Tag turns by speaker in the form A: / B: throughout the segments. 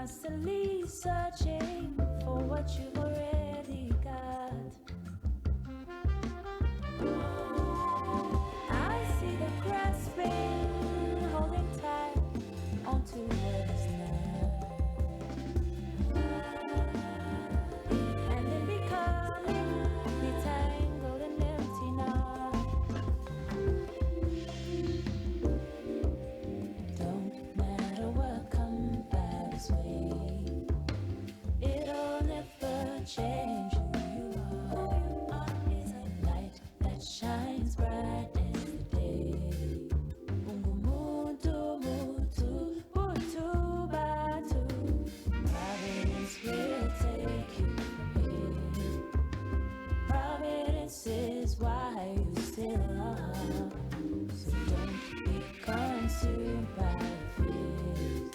A: constantly searching for what you've already got. I see the grasping, holding tight onto what is not, and then becoming entangled and empty now. Don't matter what comes back way, it'll never change who you are. Who you are is a light that shines bright as the day. Ungumuntu, mutu, butu, batu. Providence will take you from here. Providence is why you still are. So don't be consumed by fears.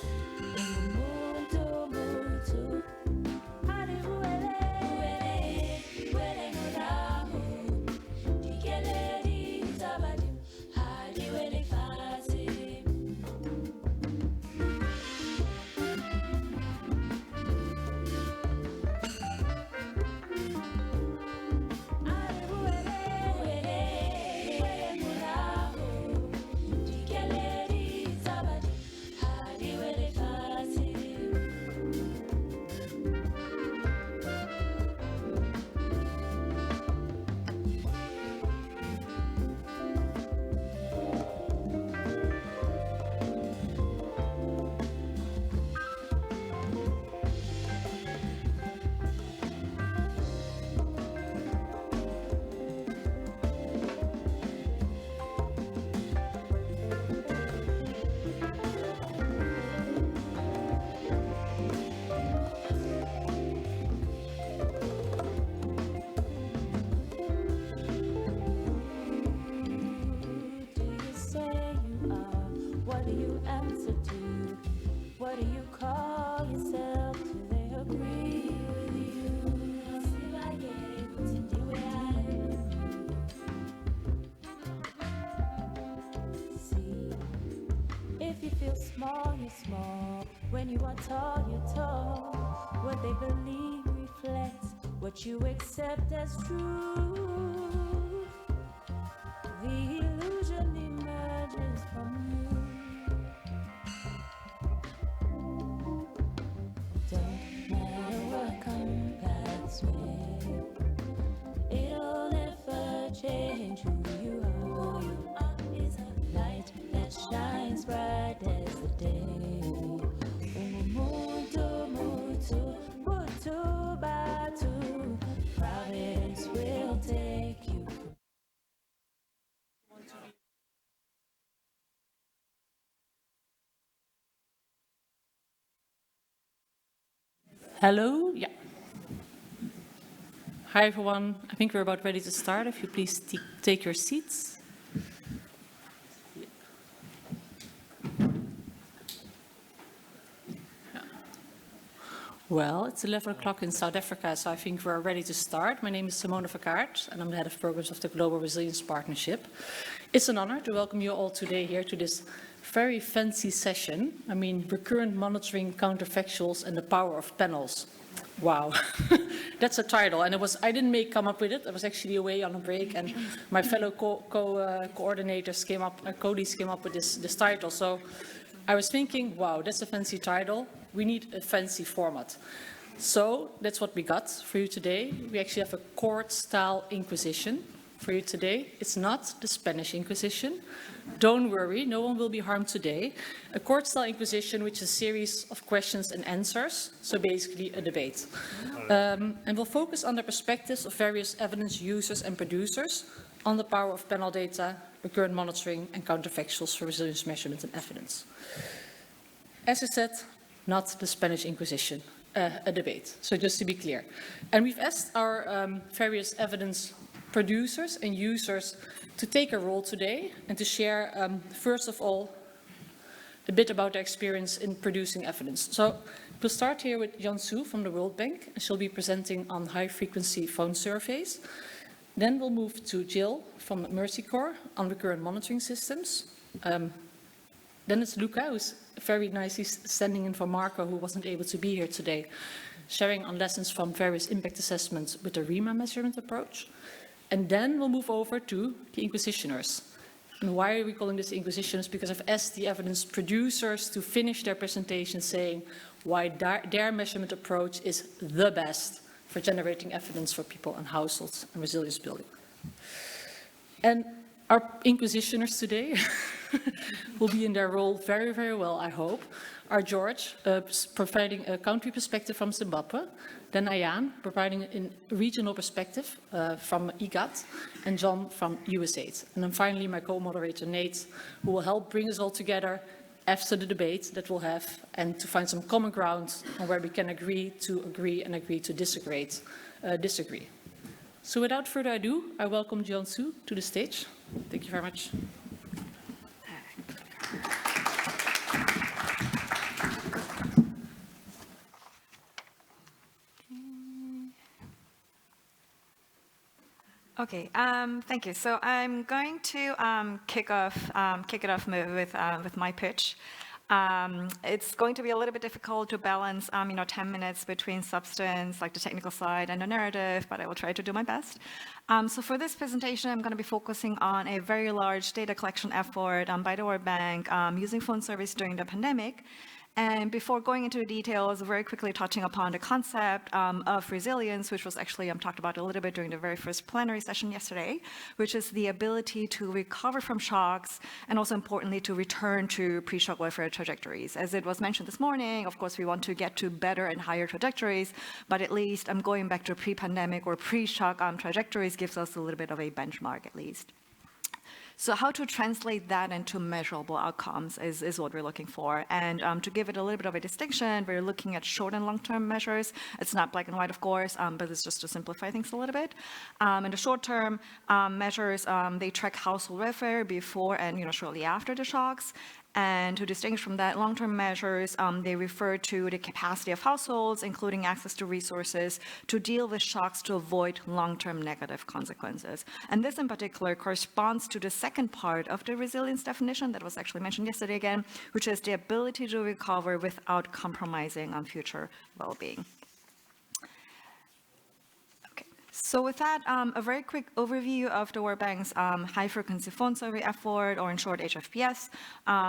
A: Ungumuntu, mutu. What do you answer to? What do you call yourself? Do they agree with you? See, if you feel small, you're small. When you are tall, you're tall. What they believe reflects what you accept as true. The illusion emerges from you. Don't matter what comes past way, it'll never change who you are. Who you are is a light that shines bright as the day. Umumuntu, mutu, butu, batu. Providence will take you.
B: Hello, yeah. Hi everyone, I think we're about ready to start. If you please take your seats. Well, it's 11 o'clock in South Africa, so I think we're ready to start. My name is Simone Recurrent, and I'm the head of programs of the Global Resilience Partnership. It's an honor to welcome you all today here to this very fancy session. I mean, recurrent monitoring, counterfactuals, and the power of panels. Wow, that's a title, and I didn't come up with it. I was actually away on a break, and my fellow coordinators colleagues came up with this title. So I was thinking, wow, that's a fancy title. We need a fancy format. So that's what we got for you today. We actually have a court-style inquisition for you today. It's not the Spanish Inquisition. Don't worry, no one will be harmed today. A court-style inquisition, which is a series of questions and answers, so basically a debate. And we'll focus on the perspectives of various evidence users and producers on the power of panel data, recurrent monitoring, and counterfactuals for resilience measurement and evidence. As I said, not the Spanish Inquisition, a debate, so just to be clear. And we've asked our various evidence producers and users to take a role today and to share, first of all, a bit about their experience in producing evidence. So we'll start here with Jansu from the World Bank, and she'll be presenting on high-frequency phone surveys. Then we'll move to Jill from Mercy Corps on recurrent monitoring systems. Then it's Luca, who's very nicely standing in for Marco, who wasn't able to be here today, sharing on lessons from various impact assessments with the RIMA measurement approach. And then we'll move over to the inquisitioners. And why are we calling this inquisitioners? Because I've asked the evidence producers to finish their presentation saying why their measurement approach is the best for generating evidence for people and households and resilience building. And our inquisitioners today will be in their role very, very well, I hope. Are George, providing a country perspective from Zimbabwe, then Ayan, providing a regional perspective from IGAD, and John from USAID. And then finally, my co-moderator, Nate, who will help bring us all together after the debate that we'll have, and to find some common ground on where we can agree and agree to disagree. So without further ado, I welcome Jian-Su to the stage. Thank you very much.
C: Okay, thank you. So I'm going to kick it off with my pitch. It's going to be a little bit difficult to balance, 10 minutes between substance, like the technical side, and the narrative, but I will try to do my best. So for this presentation, I'm going to be focusing on a very large data collection effort by the World Bank using phone surveys during the pandemic. And before going into the details, very quickly touching upon the concept of resilience, which was actually talked about a little bit during the very first plenary session yesterday, which is the ability to recover from shocks and also importantly to return to pre-shock welfare trajectories. As it was mentioned this morning, of course, we want to get to better and higher trajectories, but at least going back to pre-pandemic or pre-shock trajectories gives us a little bit of a benchmark at least. So how to translate that into measurable outcomes is what we're looking for. And to give it a little bit of a distinction, we're looking at short and long-term measures. It's not black and white, of course, but it's just to simplify things a little bit. In the short-term measures, they track household welfare before and shortly after the shocks. And to distinguish from that, long-term measures, they refer to the capacity of households, including access to resources, to deal with shocks to avoid long-term negative consequences. And this in particular corresponds to the second part of the resilience definition that was actually mentioned yesterday again, which is the ability to recover without compromising on future well-being. So with that, a very quick overview of the World Bank's high-frequency phone survey effort, or in short, HFPS,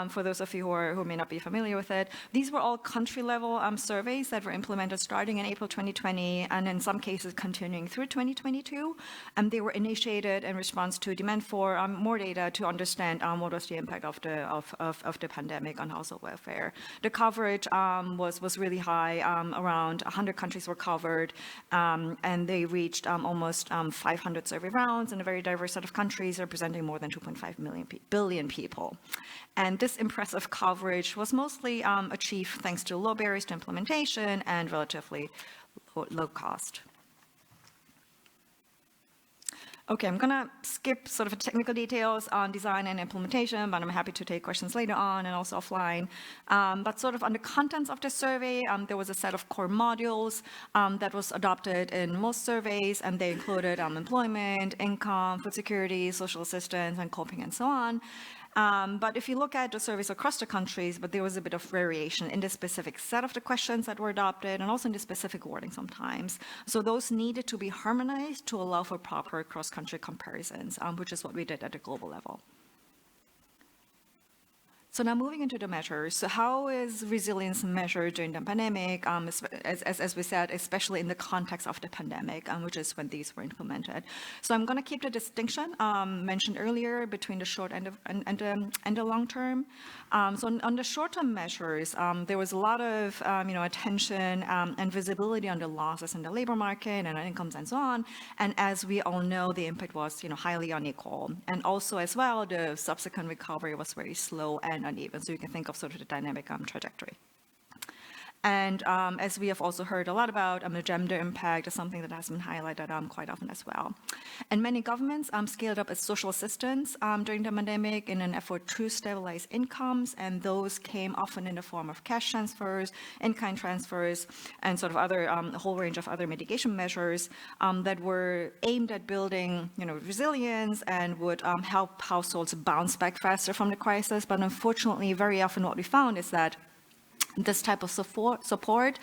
C: for those of you who may not be familiar with it. These were all country-level surveys that were implemented starting in April 2020, and in some cases continuing through 2022. And they were initiated in response to demand for more data to understand what was the impact of the pandemic on household welfare. The coverage was really high. Around 100 countries were covered, and they reached almost 500 survey rounds in a very diverse set of countries representing more than 2.5 billion people. And this impressive coverage was mostly achieved thanks to low barriers to implementation and relatively low cost. Okay, I'm going to skip sort of the technical details on design and implementation, but I'm happy to take questions later on and also offline. But sort of on the contents of the survey, there was a set of core modules that was adopted in most surveys, and they included employment, income, food security, social assistance, and coping, and so on. But if you look at the surveys across the countries, but there was a bit of variation in the specific set of the questions that were adopted and also in the specific wording sometimes. So those needed to be harmonized to allow for proper cross-country comparisons, which is what we did at the global level. So now moving into the measures. So how is resilience measured during the pandemic? As we said, especially in the context of the pandemic, which is when these were implemented. So I'm going to keep the distinction mentioned earlier between the short and the long term. So on the short-term measures, there was a lot of attention and visibility on the losses in the labor market and on incomes and so on. And as we all know, the impact was highly unequal. And also as well, the subsequent recovery was very slow and uneven. So you can think of sort of the dynamic trajectory. And as we have also heard a lot about, the gender impact is something that has been highlighted quite often as well. And many governments scaled up its social assistance during the pandemic in an effort to stabilize incomes, and those came often in the form of cash transfers, in-kind transfers, and sort of other, a whole range of other mitigation measures that were aimed at building, resilience and would help households bounce back faster from the crisis. But unfortunately, very often what we found is that this type of support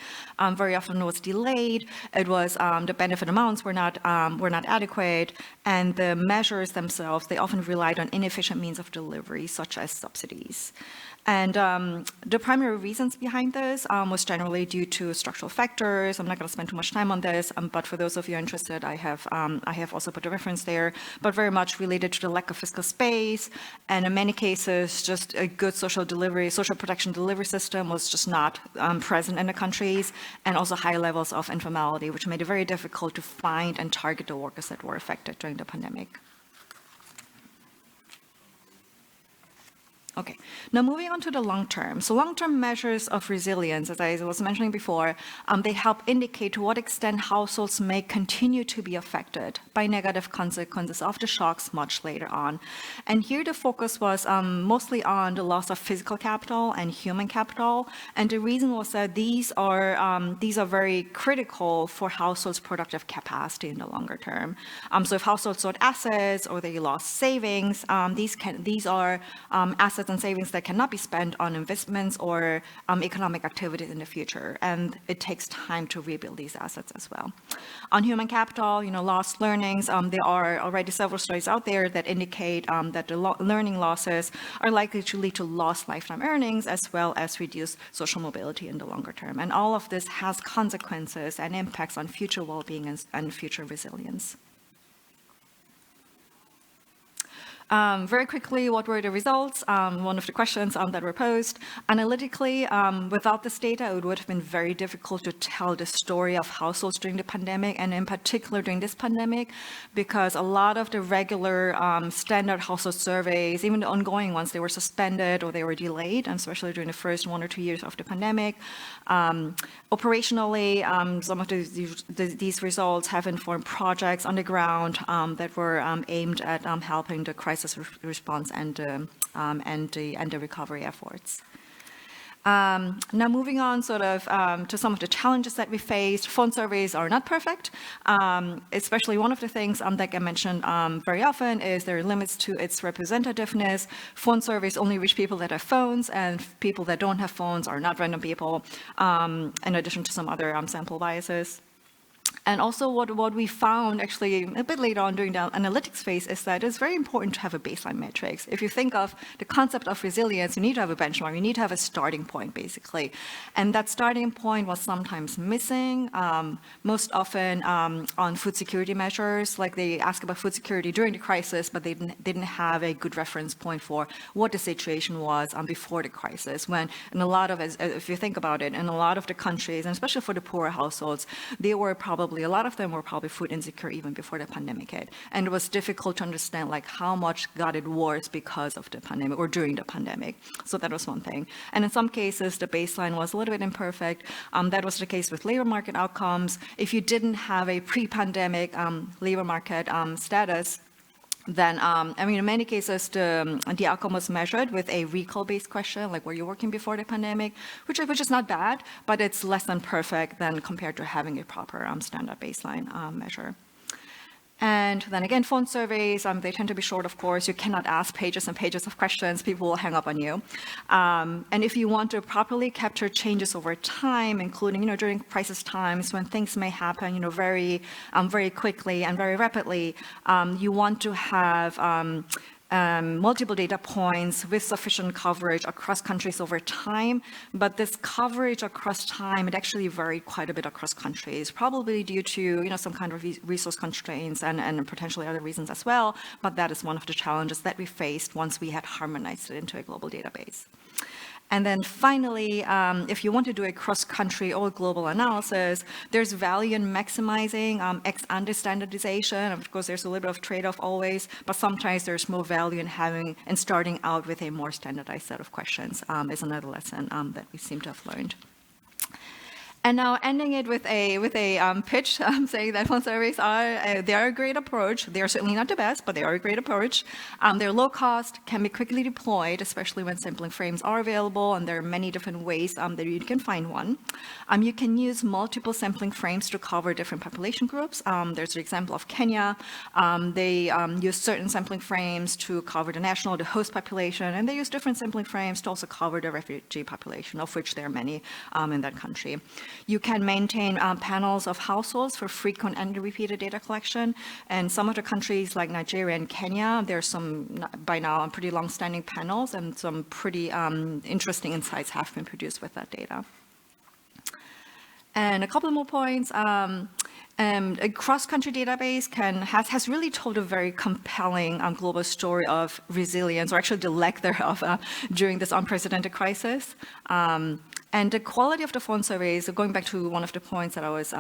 C: very often was delayed. It was the benefit amounts were not adequate, and the measures themselves, they often relied on inefficient means of delivery, such as subsidies. And the primary reasons behind this was generally due to structural factors. I'm not going to spend too much time on this, but for those of you interested, I have also put a reference there, but very much related to the lack of fiscal space, and in many cases, just a good social protection delivery system was just not present in the countries, and also high levels of informality, which made it very difficult to find and target the workers that were affected during the pandemic. Okay, now moving on to the long term. So long-term measures of resilience, as I was mentioning before, they help indicate to what extent households may continue to be affected by negative consequences of the shocks much later on. And here the focus was mostly on the loss of physical capital and human capital. And the reason was that these are very critical for households' productive capacity in the longer term. So if households lost assets or they lost savings, these are assets and savings that cannot be spent on investments or economic activities in the future, and it takes time to rebuild these assets as well. On human capital, lost learnings, there are already several studies out there that indicate that the learning losses are likely to lead to lost lifetime earnings as well as reduced social mobility in the longer term. And all of this has consequences and impacts on future well-being and future resilience. Very quickly, what were the results? One of the questions that were posed. Analytically, without this data, it would have been very difficult to tell the story of households during the pandemic, and in particular during this pandemic, because a lot of the regular standard household surveys, even the ongoing ones, they were suspended or they were delayed, and especially during the first 1 or 2 years of the pandemic. Operationally, some of these results have informed projects on the ground that were aimed at helping the crisis response and the recovery efforts. Now moving on to some of the challenges that we faced. Phone surveys are not perfect, especially one of the things that get mentioned very often is there are limits to its representativeness. Phone surveys only reach people that have phones, and people that don't have phones are not random people, in addition to some other sample biases. And also what we found actually a bit later on during the analytics phase is that it's very important to have a baseline metrics. If you think of the concept of resilience, you need to have a benchmark, you need to have a starting point basically. And that starting point was sometimes missing, most often on food security measures, like they ask about food security during the crisis, but they didn't have a good reference point for what the situation was before the crisis. When in a lot of, if you think about it, in a lot of the countries, and especially for the poorer households, a lot of them were probably food insecure even before the pandemic hit. And it was difficult to understand how much got it worse because of the pandemic or during the pandemic. So that was one thing. And in some cases, the baseline was a little bit imperfect. That was the case with labor market outcomes. If you didn't have a pre-pandemic labor market status, then, in many cases, the outcome was measured with a recall-based question, like were you working before the pandemic, which is not bad, but it's less than perfect than compared to having a proper standard baseline measure. And then again, phone surveys, they tend to be short, of course. You cannot ask pages and pages of questions. People will hang up on you. And if you want to properly capture changes over time, including, during crisis times when things may happen, very quickly and very rapidly, you want to have multiple data points with sufficient coverage across countries over time. But this coverage across time, it actually varied quite a bit across countries, probably due to, some kind of resource constraints and potentially other reasons as well. But that is one of the challenges that we faced once we had harmonized it into a global database. And then finally, if you want to do a cross-country or global analysis, there's value in maximizing ex-ante standardization. Of course, there's a little bit of trade-off always, but sometimes there's more value in having and starting out with a more standardized set of questions is another lesson that we seem to have learned. And now ending it with a pitch saying that phone surveys they are a great approach. They are certainly not the best, but they are a great approach. They're low cost, can be quickly deployed, especially when sampling frames are available, and there are many different ways that you can find one. You can use multiple sampling frames to cover different population groups. There's an example of Kenya. They use certain sampling frames to cover the national, the host population, and they use different sampling frames to also cover the refugee population, of which there are many in that country. You can maintain panels of households for frequent and repeated data collection. And some of the countries like Nigeria and Kenya, there's some, by now, pretty long-standing panels, and some pretty interesting insights have been produced with that data. And a couple more points. A cross-country database has really told a very compelling global story of resilience, or actually the lack thereof, during this unprecedented crisis. And the quality of the phone surveys, going back to one of the points that I was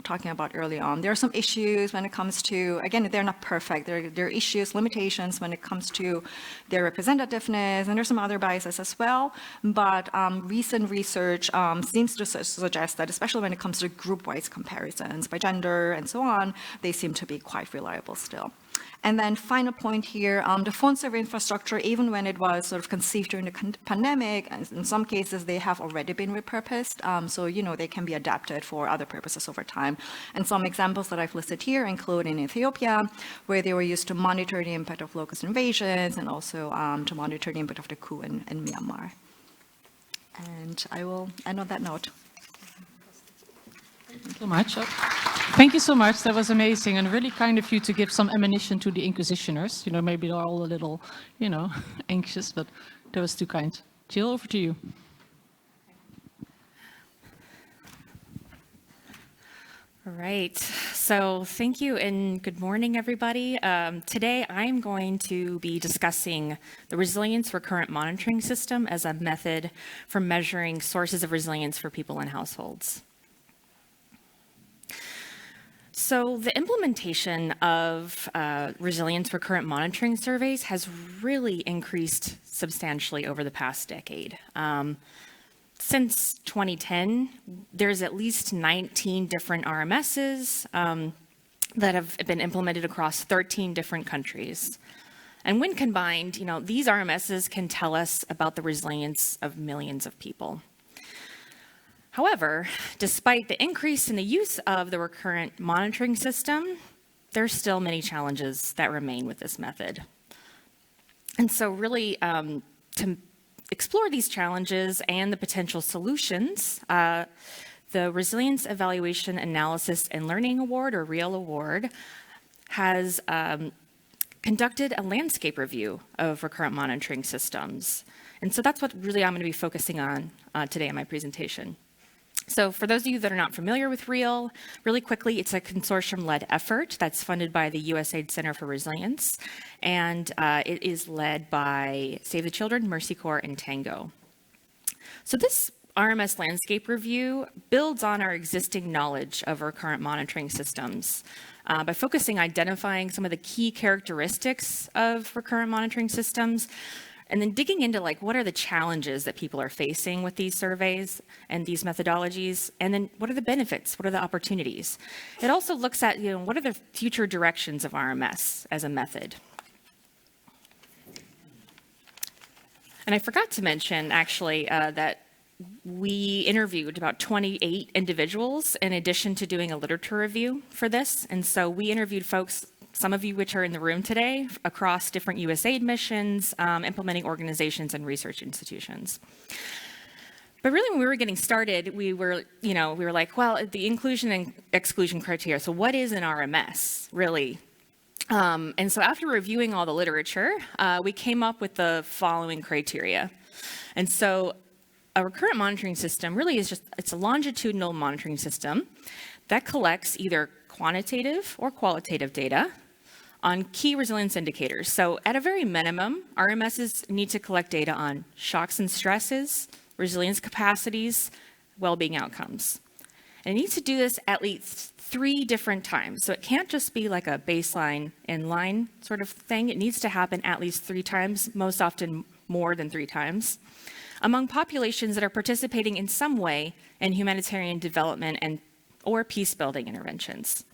C: talking about early on, there are some issues when it comes to, again, they're not perfect. There are issues, limitations when it comes to their representativeness, and there's some other biases as well. But recent research seems to suggest that, especially when it comes to group-wise comparisons by gender and so on, they seem to be quite reliable still. And then final point here, the phone survey infrastructure, even when it was sort of conceived during the pandemic, and in some cases they have already been repurposed, so they can be adapted for other purposes over time. And some examples that I've listed here include in Ethiopia, where they were used to monitor the impact of locust invasions, and also to monitor the impact of the coup in Myanmar. And I will end on that note.
B: Thank you so much. Thank you so much. That was amazing, and really kind of you to give some ammunition to the inquisitioners. Maybe they're all a little, anxious, but that was too kind. Jill, over to you.
D: All right. So thank you, and good morning, everybody. Today, I'm going to be discussing the resilience recurrent monitoring system as a method for measuring sources of resilience for people and households. So the implementation of resilience recurrent monitoring surveys has really increased substantially over the past decade. Since 2010, there's at least 19 different RMSs that have been implemented across 13 different countries. And when combined, these RMSs can tell us about the resilience of millions of people. However, despite the increase in the use of the recurrent monitoring system, there's still many challenges that remain with this method. And so really, to explore these challenges and the potential solutions, the Resilience Evaluation Analysis and Learning Award, or REAL Award, has conducted a landscape review of recurrent monitoring systems. And so that's what really I'm going to be focusing on today in my presentation. So for those of you that are not familiar with REAL, really quickly, it's a consortium-led effort that's funded by the USAID Center for Resilience, and it is led by Save the Children, Mercy Corps, and Tango. So this RMS landscape review builds on our existing knowledge of recurrent monitoring systems by focusing on identifying some of the key characteristics of recurrent monitoring systems, and then digging into what are the challenges that people are facing with these surveys and these methodologies, and then what are the benefits, what are the opportunities. It also looks at what are the future directions of RMS as a method. And I forgot to mention actually that we interviewed about 28 individuals in addition to doing a literature review for this. And so we interviewed folks, some of you which are in the room today, across different USAID missions, implementing organizations and research institutions. But really, when we were getting started, we were like, well, the inclusion and exclusion criteria. So what is an RMS, really? And so after reviewing all the literature, we came up with the following criteria. And so a recurrent monitoring system really is it's a longitudinal monitoring system that collects either quantitative or qualitative data on key resilience indicators. So at a very minimum, RMSs need to collect data on shocks and stresses, resilience capacities, well-being outcomes. And it needs to do this at least 3 different times. So it can't just be like a baseline inline sort of thing. It needs to happen at least 3 times, most often more than 3 times, among populations that are participating in some way in humanitarian development and or peace-building interventions.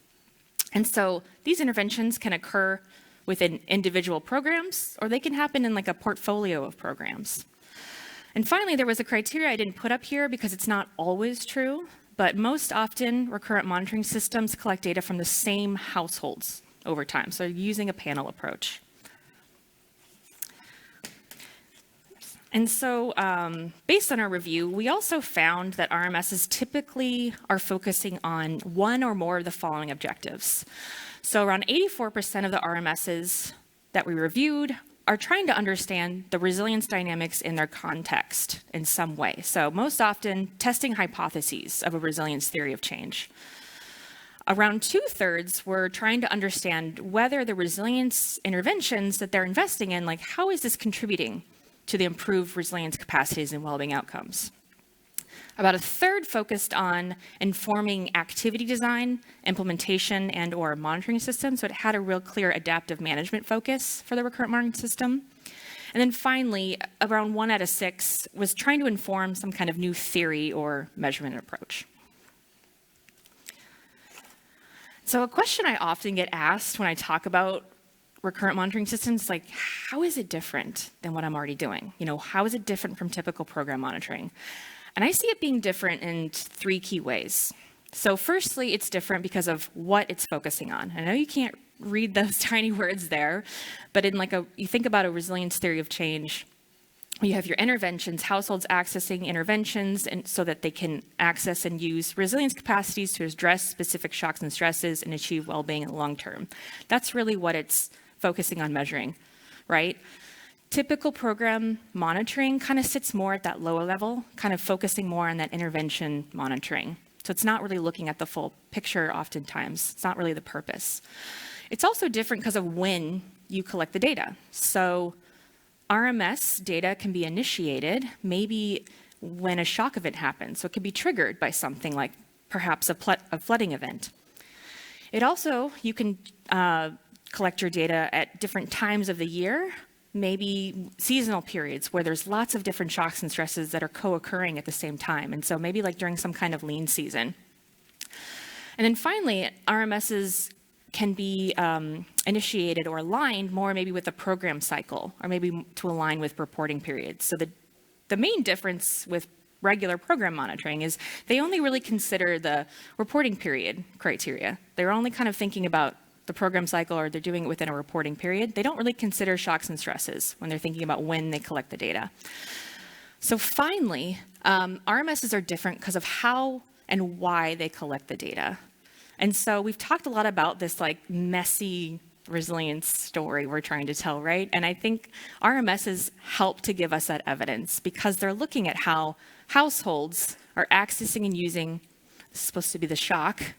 D: And so these interventions can occur within individual programs, or they can happen in like a portfolio of programs. And finally, there was a criteria I didn't put up here because it's not always true, but most often recurrent monitoring systems collect data from the same households over time, so using a panel approach. And so based on our review, we also found that RMSs typically are focusing on one or more of the following objectives. So around 84% of the RMSs that we reviewed are trying to understand the resilience dynamics in their context in some way. So most often, testing hypotheses of a resilience theory of change. Around 2/3 were trying to understand whether the resilience interventions that they're investing in, like how is this contributing to the improved resilience capacities and well-being outcomes. About 1/3 focused on informing activity design, implementation, and or monitoring systems, so it had a real clear adaptive management focus for the recurrent monitoring system. And then finally, around 1 out of 6 was trying to inform some kind of new theory or measurement approach. So a question I often get asked when I talk about recurrent monitoring systems, like, how is it different than what I'm already doing? You know, how is it different from typical program monitoring? And I see it being different in 3 key ways. So firstly, it's different because of what it's focusing on. I know you can't read those tiny words there, but in you think about a resilience theory of change, you have your interventions, households accessing interventions, and so that they can access and use resilience capacities to address specific shocks and stresses and achieve well-being in the long term. That's really what it's focusing on measuring, right? Typical program monitoring kind of sits more at that lower level, kind of focusing more on that intervention monitoring. So it's not really looking at the full picture oftentimes. It's not really the purpose. It's also different because of when you collect the data. So RMS data can be initiated maybe when a shock event happens. So it can be triggered by something like perhaps a flooding event. It also, you can collect your data at different times of the year, maybe seasonal periods where there's lots of different shocks and stresses that are co-occurring at the same time. And so maybe like during some kind of lean season. And then finally, RMSs can be initiated or aligned more maybe with the program cycle or maybe to align with reporting periods. So the main difference with regular program monitoring is they only really consider the reporting period criteria. They're only kind of thinking about the program cycle, or they're doing it within a reporting period. They don't really consider shocks and stresses when they're thinking about when they collect the data. So finally, RMSs are different because of how and why they collect the data. And so we've talked a lot about this like messy resilience story we're trying to tell, right? And I think RMSs help to give us that evidence because they're looking at how households are accessing and using, this is supposed to be the shock,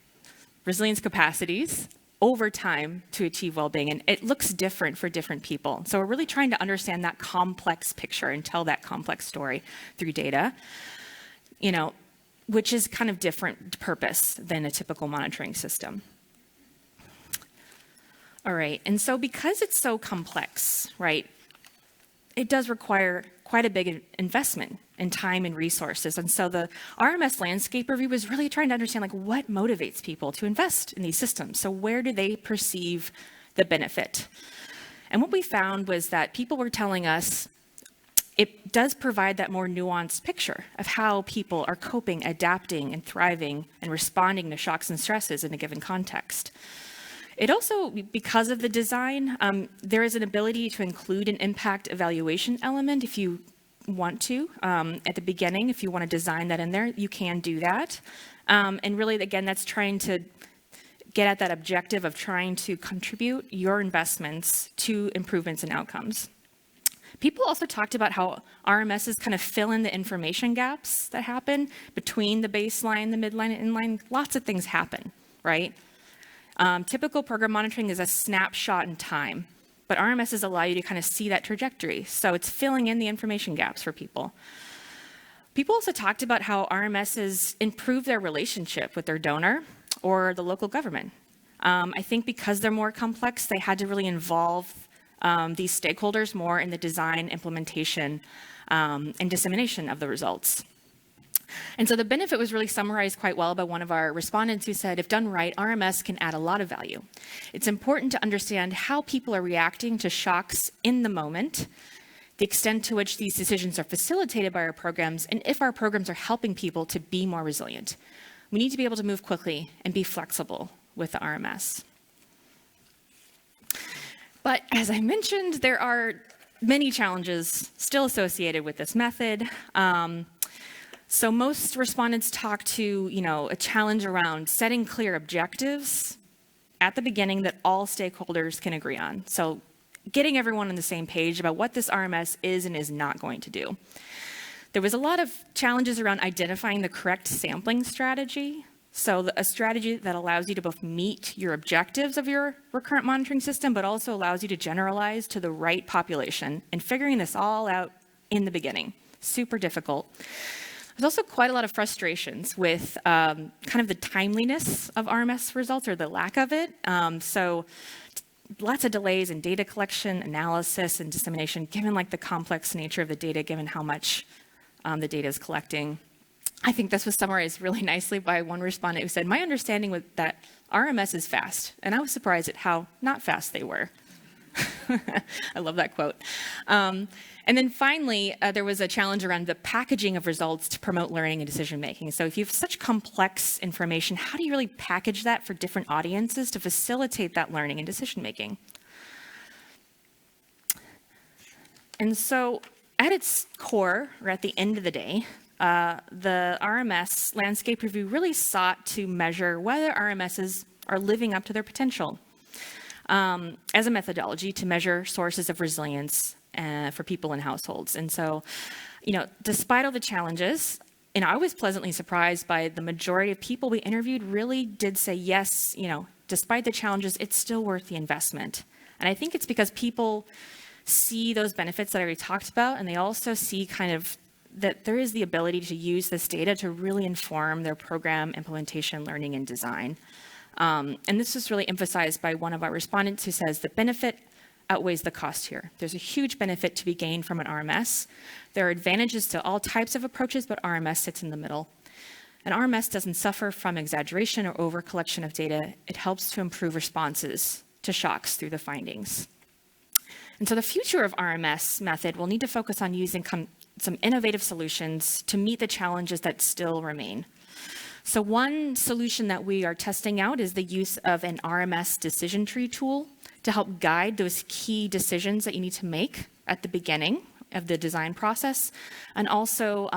D: resilience capacities over time to achieve well-being. And it looks different for different people. So we're really trying to understand that complex picture and tell that complex story through data, you know, which is kind of different purpose than a typical monitoring system. All right, and so because it's so complex, right, it does require quite a big investment in time and resources. And so the RMS landscape review was really trying to understand like what motivates people to invest in these systems. So where do they perceive the benefit? And what we found was that people were telling us it does provide that more nuanced picture of how people are coping, adapting, and thriving and responding to shocks and stresses in a given context. It also, because of the design, there is an ability to include an impact evaluation element if you want to. At the beginning, if you want to design that in there, you can do that. And really, again, that's trying to get at that objective of trying to contribute your investments to improvements in outcomes. People also talked about how RMSs kind of fill in the information gaps that happen between the baseline, the midline, and inline. Lots of things happen, right? Typical program monitoring is a snapshot in time, but RMSs allow you to kind of see that trajectory. So it's filling in the information gaps for people. People also talked about how RMSs improve their relationship with their donor or the local government. I think because they're more complex, they had to really involve these stakeholders more in the design, implementation, and dissemination of the results. And so the benefit was really summarized quite well by one of our respondents who said, if done right, RMS can add a lot of value. It's important to understand how people are reacting to shocks in the moment, the extent to which these decisions are facilitated by our programs, and if our programs are helping people to be more resilient. We need to be able to move quickly and be flexible with the RMS. But as I mentioned, there are many challenges still associated with this method. So most respondents talk to, a challenge around setting clear objectives at the beginning that all stakeholders can agree on. So getting everyone on the same page about what this RMS is and is not going to do. There was a lot of challenges around identifying the correct sampling strategy. So a strategy that allows you to both meet your objectives of your recurrent monitoring system, but also allows you to generalize to the right population, and figuring this all out in the beginning. Super difficult. There's also quite a lot of frustrations with kind of the timeliness of RMS results, or the lack of it. So lots of delays in data collection, analysis, and dissemination, given the complex nature of the data, given how much the data is collecting. I think this was summarized really nicely by one respondent who said, my understanding was that RMS is fast, and I was surprised at how not fast they were. I love that quote. And then finally, there was a challenge around the packaging of results to promote learning and decision making. So if you have such complex information, how do you really package that for different audiences to facilitate that learning and decision making? And so at its core, or at the end of the day, the RMS landscape review really sought to measure whether RMSs are living up to their potential as a methodology to measure sources of resilience for people and households. And so, despite all the challenges, I was pleasantly surprised by the majority of people we interviewed really did say, yes, despite the challenges, it's still worth the investment. And I think it's because people see those benefits that I already talked about, and they also see kind of that there is the ability to use this data to really inform their program implementation, learning, and design. And this was really emphasized by one of our respondents who says the benefit outweighs the cost here. There's a huge benefit to be gained from an RMS. There are advantages to all types of approaches, but RMS sits in the middle. An RMS doesn't suffer from exaggeration or over collection of data. It helps to improve responses to shocks through the findings. And so the future of RMS method will need to focus on using some innovative solutions to meet the challenges that still remain. So one solution that we are testing out is the use of an RMS decision tree tool to help guide those key decisions that you need to make at the beginning of the design process. And also,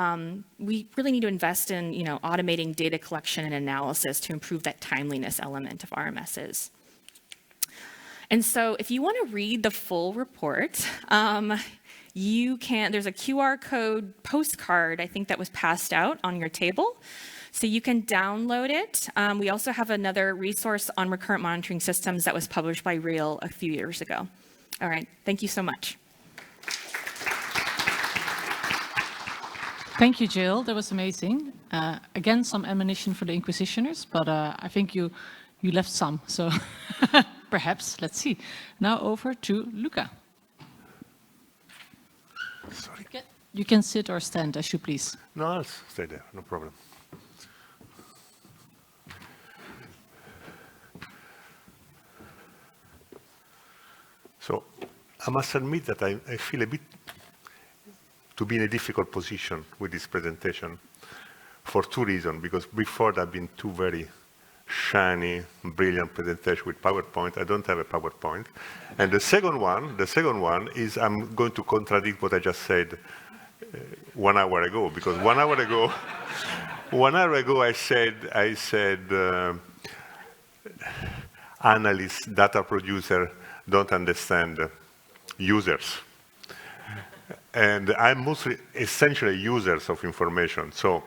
D: we really need to invest in automating data collection and analysis to improve that timeliness element of RMSs. And so if you want to read the full report, you can, there's a QR code postcard, I think, that was passed out on your table. So you can download it. We also have another resource on recurrent monitoring systems that was published by REAL a few years ago. All right, thank you so much.
B: Thank you, Jill. That was amazing. Again, some ammunition for the Inquisitioners, but I think you left some, so perhaps, let's see. Now over to Luca.
E: Sorry.
B: You can sit or stand, as you please.
E: No, I'll stay there, no problem. So I must admit that I feel a bit to be in a difficult position with this presentation for two reasons. Because before there have been two very shiny, brilliant presentations with PowerPoint. I don't have a PowerPoint. And the second one is I'm going to contradict what I just said 1 hour ago. Because 1 hour ago, 1 hour ago I said analysts, data producer don't understand users. And I'm mostly essentially users of information. So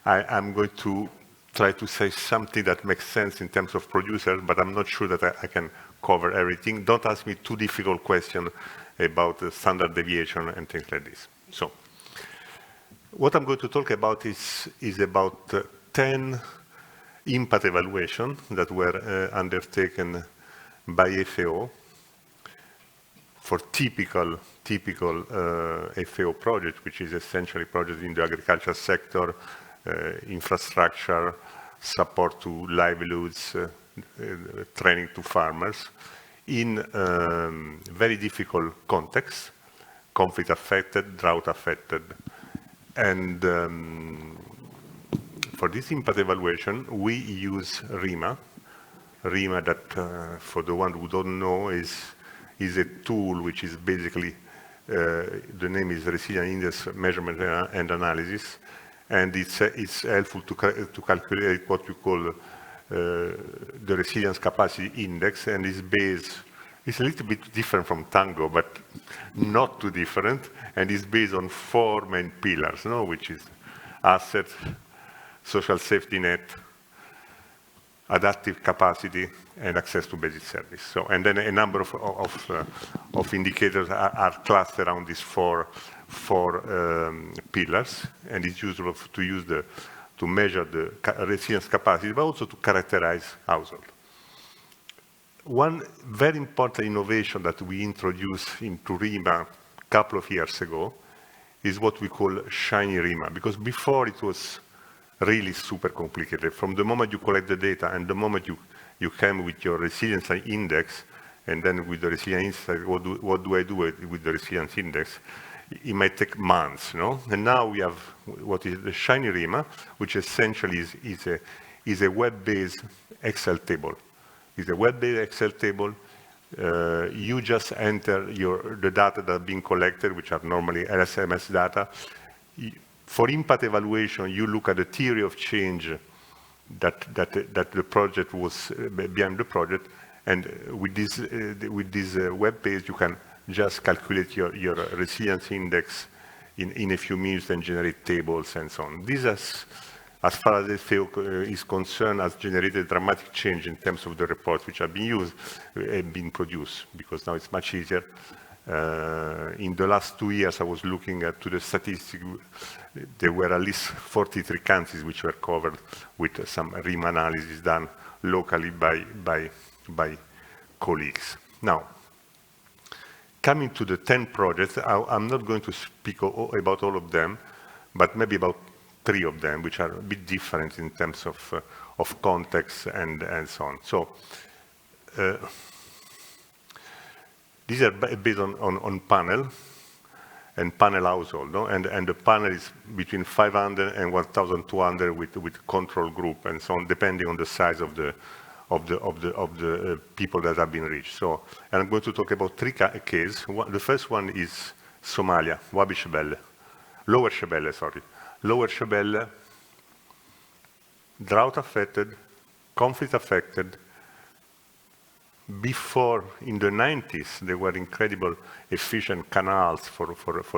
E: I'm going to try to say something that makes sense in terms of producers, but I'm not sure that I can cover everything. Don't ask me too difficult questions about the standard deviation and things like this. So what I'm going to talk about is about 10 impact evaluations that were undertaken by FAO for typical FAO project, which is essentially project in the agriculture sector, infrastructure, support to livelihoods, training to farmers, in very difficult context, conflict affected, drought affected. And for this impact evaluation, we use RIMA. RIMA that, for the one who don't know, is a tool which is basically, the name is Resilience Index Measurement and Analysis, and it's helpful to calculate what you call the Resilience Capacity Index, and it's a little bit different from Tango, but not too different, and it's based on 4 main pillars, no? Which is asset, social safety net, adaptive capacity, and access to basic service. So, and then a number of indicators are clustered around these four pillars, and it's useful to measure the resilience capacity, but also to characterize household. One very important innovation that we introduced into RIMA a couple of years ago is what we call shiny RIMA, because before it was really super complicated. From the moment you collect the data and the moment you came with your resilience index, and then with the resilience index, what do I do with the resilience index? It might take months, no? And now we have what is the shiny RIMA, which essentially is a web-based Excel table. It's a web-based Excel table. You just enter the data that are being collected, which are normally LSMS data. For impact evaluation, you look at the theory of change that the project was behind the project, and with this web page, you can just calculate your resilience index in a few minutes and generate tables and so on. This has, as far as the FAO is concerned, has generated dramatic change in terms of the reports which have been used and been produced, because now it's much easier. In the last 2 years, I was looking to the statistics. There were at least 43 countries which were covered with some RIMA analysis done locally by colleagues. Now, coming to the 10 projects, I'm not going to speak about all of them, but maybe about 3 of them, which are a bit different in terms of context and so on. So, these are based on panel and panel household, no? And the panel is between 500 and 1,200 with control group and so on, depending on the size of the people that have been reached. So, and I'm going to talk about 3 cases. The first one is Somalia, Wabi Shebelle, Lower Shebelle, sorry. Lower Shebelle, drought affected, conflict affected. Before, in the 90s, there were incredible efficient canals for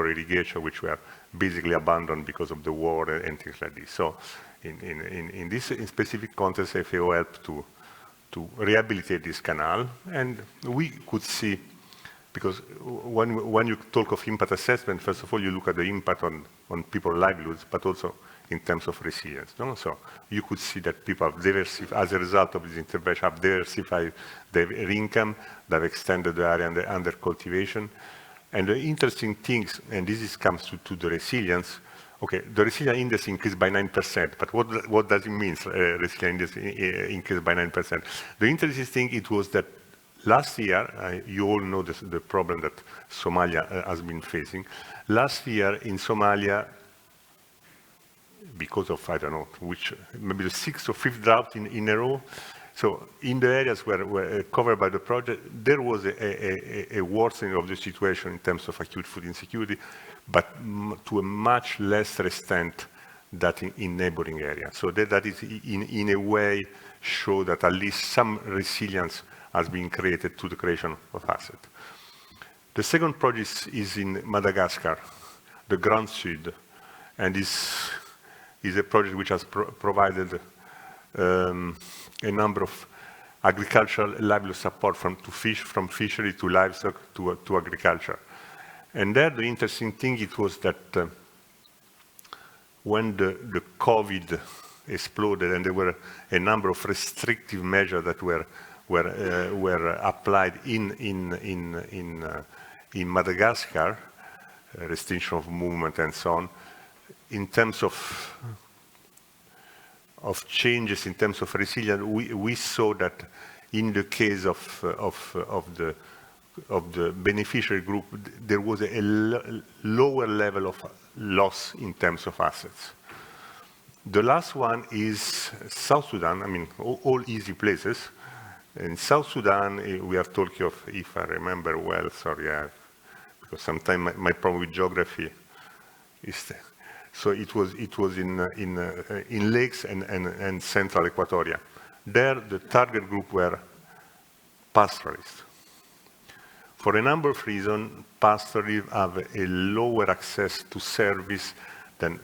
E: irrigation, which were basically abandoned because of the war and things like this. So in this specific context, FAO helped to rehabilitate this canal, and we could see, because when you talk of impact assessment, first of all, you look at the impact on people's livelihoods, but also in terms of resilience. No? So you could see that people have diversified, as a result of this intervention, have diversified their income, they've extended the area under cultivation. And the interesting things, and this comes to the resilience, okay, the resilience index increased by 9%, but what does it mean, resilience index increased by 9%? The interesting thing, it was that last year, you all know the problem that Somalia has been facing. Last year in Somalia, because of, I don't know, which, maybe the 6th or 5th drought in a row. So in the areas were covered by the project, there was a worsening of the situation in terms of acute food insecurity, but to a much lesser extent than in neighboring areas. So that is, in a way, show that at least some resilience has been created to the creation of assets. The second project is in Madagascar, the Grand Sud, and this is a project which has provided a number of agricultural livelihood support from fishery to livestock to agriculture. And there, the interesting thing it was that when the COVID exploded and there were a number of restrictive measures that were applied in in Madagascar, restriction of movement and so on, in terms of changes, in terms of resilience, we saw that in the case of the beneficiary group, there was a lower level of loss in terms of assets. The last one is South Sudan. I mean, all easy places. In South Sudan, we are talking of, if I remember well, sorry, because sometimes my problem with geography is, so it was in lakes and central Equatoria. There, the target group were pastoralists. For a number of reasons, pastoralists have a lower access to service than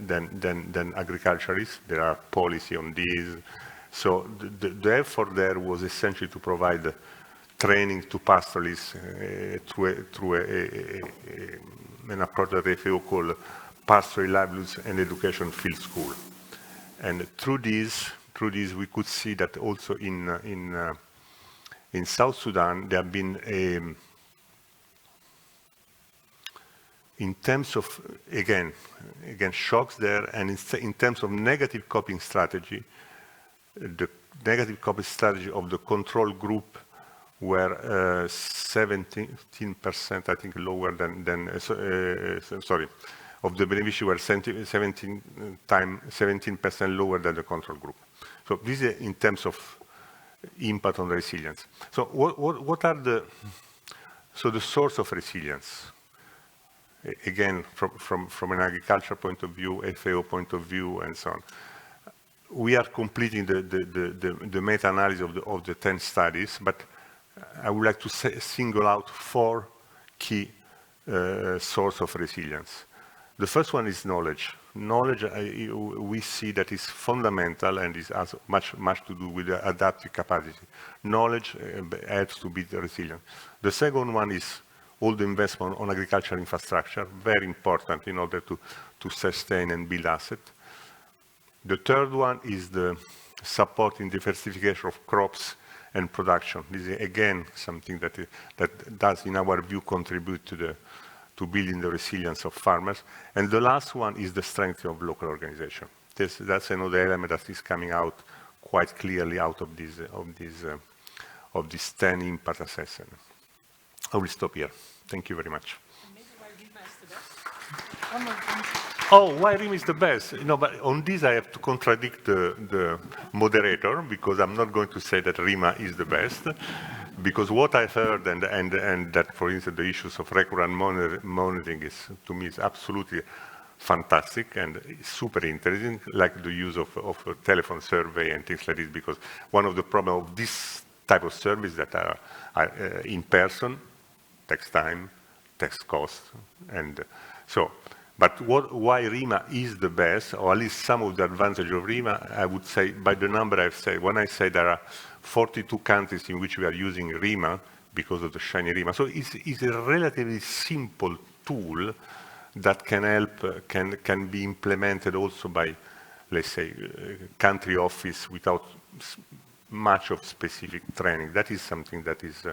E: agriculturists. There are policy on this. So the effort there was essentially to provide training to pastoralists through an approach that the FAO called Pastoral Livelihoods and Education Field School. And through this we could see that also in South Sudan there have been in terms of, again, shocks there, and in terms of negative coping strategy, the negative coping strategy of the control group were 17%, I think, lower of the beneficiaries were 17% lower than the control group. So this is in terms of impact on resilience. So what are the source of resilience? Again, from an agriculture point of view, FAO point of view, and so on. We are completing the meta-analysis of the 10 studies, but I would like to single out 4 key sources of resilience. The first one is knowledge. Knowledge, we see that is fundamental and has much to do with the adaptive capacity. Knowledge helps to be resilient. The second one is all the investment on agricultural infrastructure, very important in order to sustain and build assets. The third one is the support in diversification of crops and production. This is again something that does, in our view, contribute to building the resilience of farmers. And the last one is the strength of local organization. That's another element that is coming out quite clearly out of this 10 impact assessment. I will stop here. Thank you very much.
B: Maybe why RIMA is the best. One more thing.
E: Oh, why RIMA is the best? No, but on this I have to contradict the moderator, because I'm not going to say that RIMA is the best, because what I've heard and that, for instance, the issues of recurrent monitoring is, to me, is absolutely fantastic and super interesting, like the use of a telephone survey and things like this, because one of the problems of this type of service that are in person, takes time, takes cost, and so. But why RIMA is the best, or at least some of the advantage of RIMA, I would say by the number I've said. When I say there are 42 countries in which we are using RIMA because of the shiny RIMA, so it's a relatively simple tool that can help, can be implemented also by, let's say, country office without much of specific training. That is something that is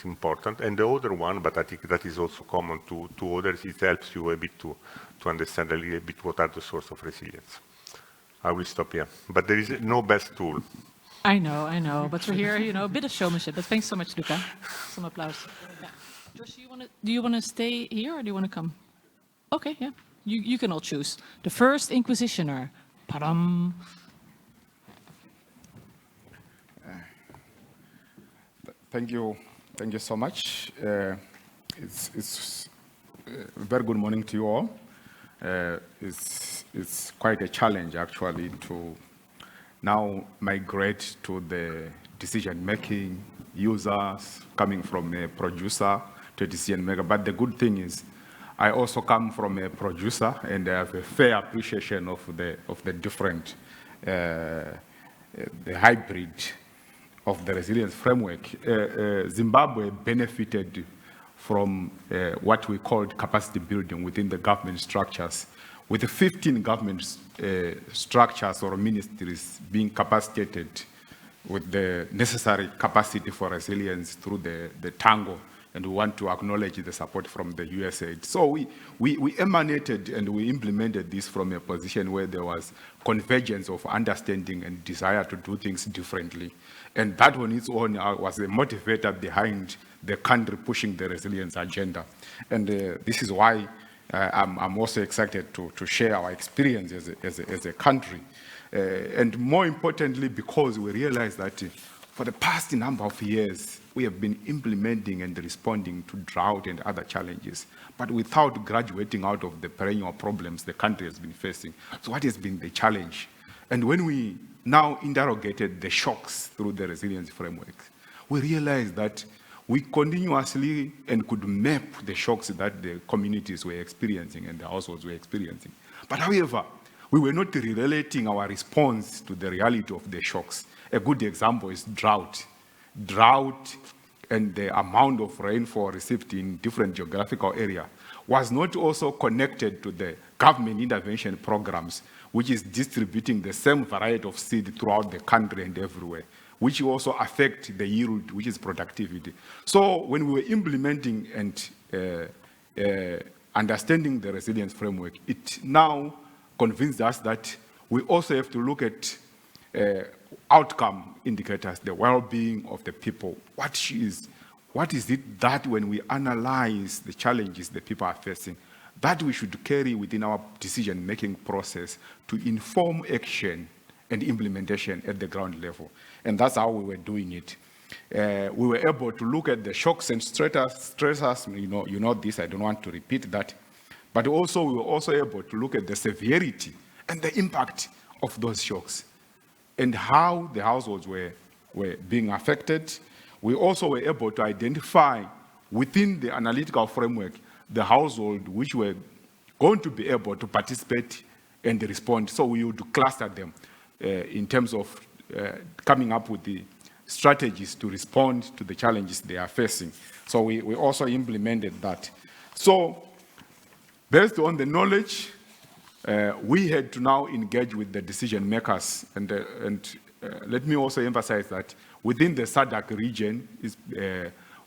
E: important. And the other one, but I think that is also common to others, it helps you a bit to understand a little bit what are the source of resilience. I will stop here. But there is no best tool.
B: I know, but we're here, a bit of showmanship. But thanks so much, Luca. Some applause. Yeah. Josh, do you want to stay here or do you want to come? Okay, yeah. You can all choose. The first inquisitioner. Padam.
F: Thank you so much. It's a very good morning to you all. It's quite a challenge actually to now migrate to the decision-making users coming from a producer to a decision maker. But the good thing is, I also come from a producer, and I have a fair appreciation of the different, the hybrid of the resilience framework. Zimbabwe benefited from what we called capacity building within the government structures, with the 15 government structures or ministries being capacitated with the necessary capacity for resilience through the Tango and we want to acknowledge the support from the USAID. So we emanated and we implemented this from a position where there was convergence of understanding and desire to do things differently. And that on its own was a motivator behind the country pushing the resilience agenda. And this is why I'm also excited to share our experience as a country. And more importantly, because we realize that for the past number of years, we have been implementing and responding to drought and other challenges, but without graduating out of the perennial problems the country has been facing. So what has been the challenge? And when we now interrogated the shocks through the resilience framework, we realized that we continuously and could map the shocks that the communities were experiencing and the households were experiencing. But however, we were not relating our response to the reality of the shocks. A good example is drought. Drought and the amount of rainfall received in different geographical areas was not also connected to the government intervention programs, which is distributing the same variety of seed throughout the country and everywhere, which also affect the yield, which is productivity. So when we were implementing and understanding the resilience framework, it now convinced us that we also have to look at outcome indicators, the well-being of the people. What is it that when we analyze the challenges that people are facing, that we should carry within our decision-making process to inform action and implementation at the ground level? And that's how we were doing it. We were able to look at the shocks and stressors. You know this, I don't want to repeat that. But also, we were also able to look at the severity and the impact of those shocks and how the households were being affected. We also were able to identify within the analytical framework the household which were going to be able to participate and respond. So we would cluster them in terms of coming up with the strategies to respond to the challenges they are facing. So we also implemented that. So based on the knowledge, we had to now engage with the decision makers. And let me also emphasize that within the SADC region,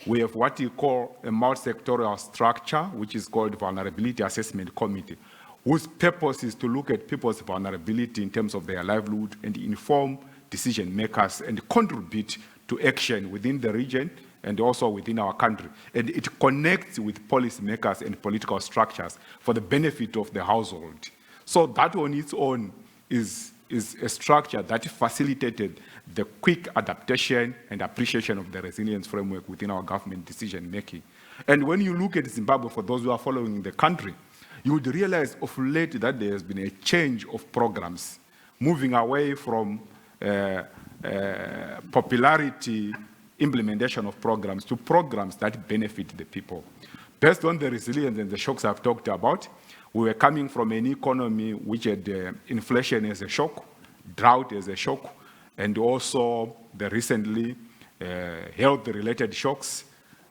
F: we have what you call a multi-sectorial structure, which is called Vulnerability Assessment Committee, whose purpose is to look at people's vulnerability in terms of their livelihood and inform decision makers and contribute to action within the region and also within our country. And it connects with policymakers and political structures for the benefit of the household. So that on its own is a structure that facilitated the quick adaptation and appreciation of the resilience framework within our government decision-making. And when you look at Zimbabwe, for those who are following the country, you would realize of late that there has been a change of programs, moving away from popularity implementation of programs to programs that benefit the people. Based on the resilience and the shocks I've talked about, we were coming from an economy which had inflation as a shock, drought as a shock, and also the recently health-related shocks.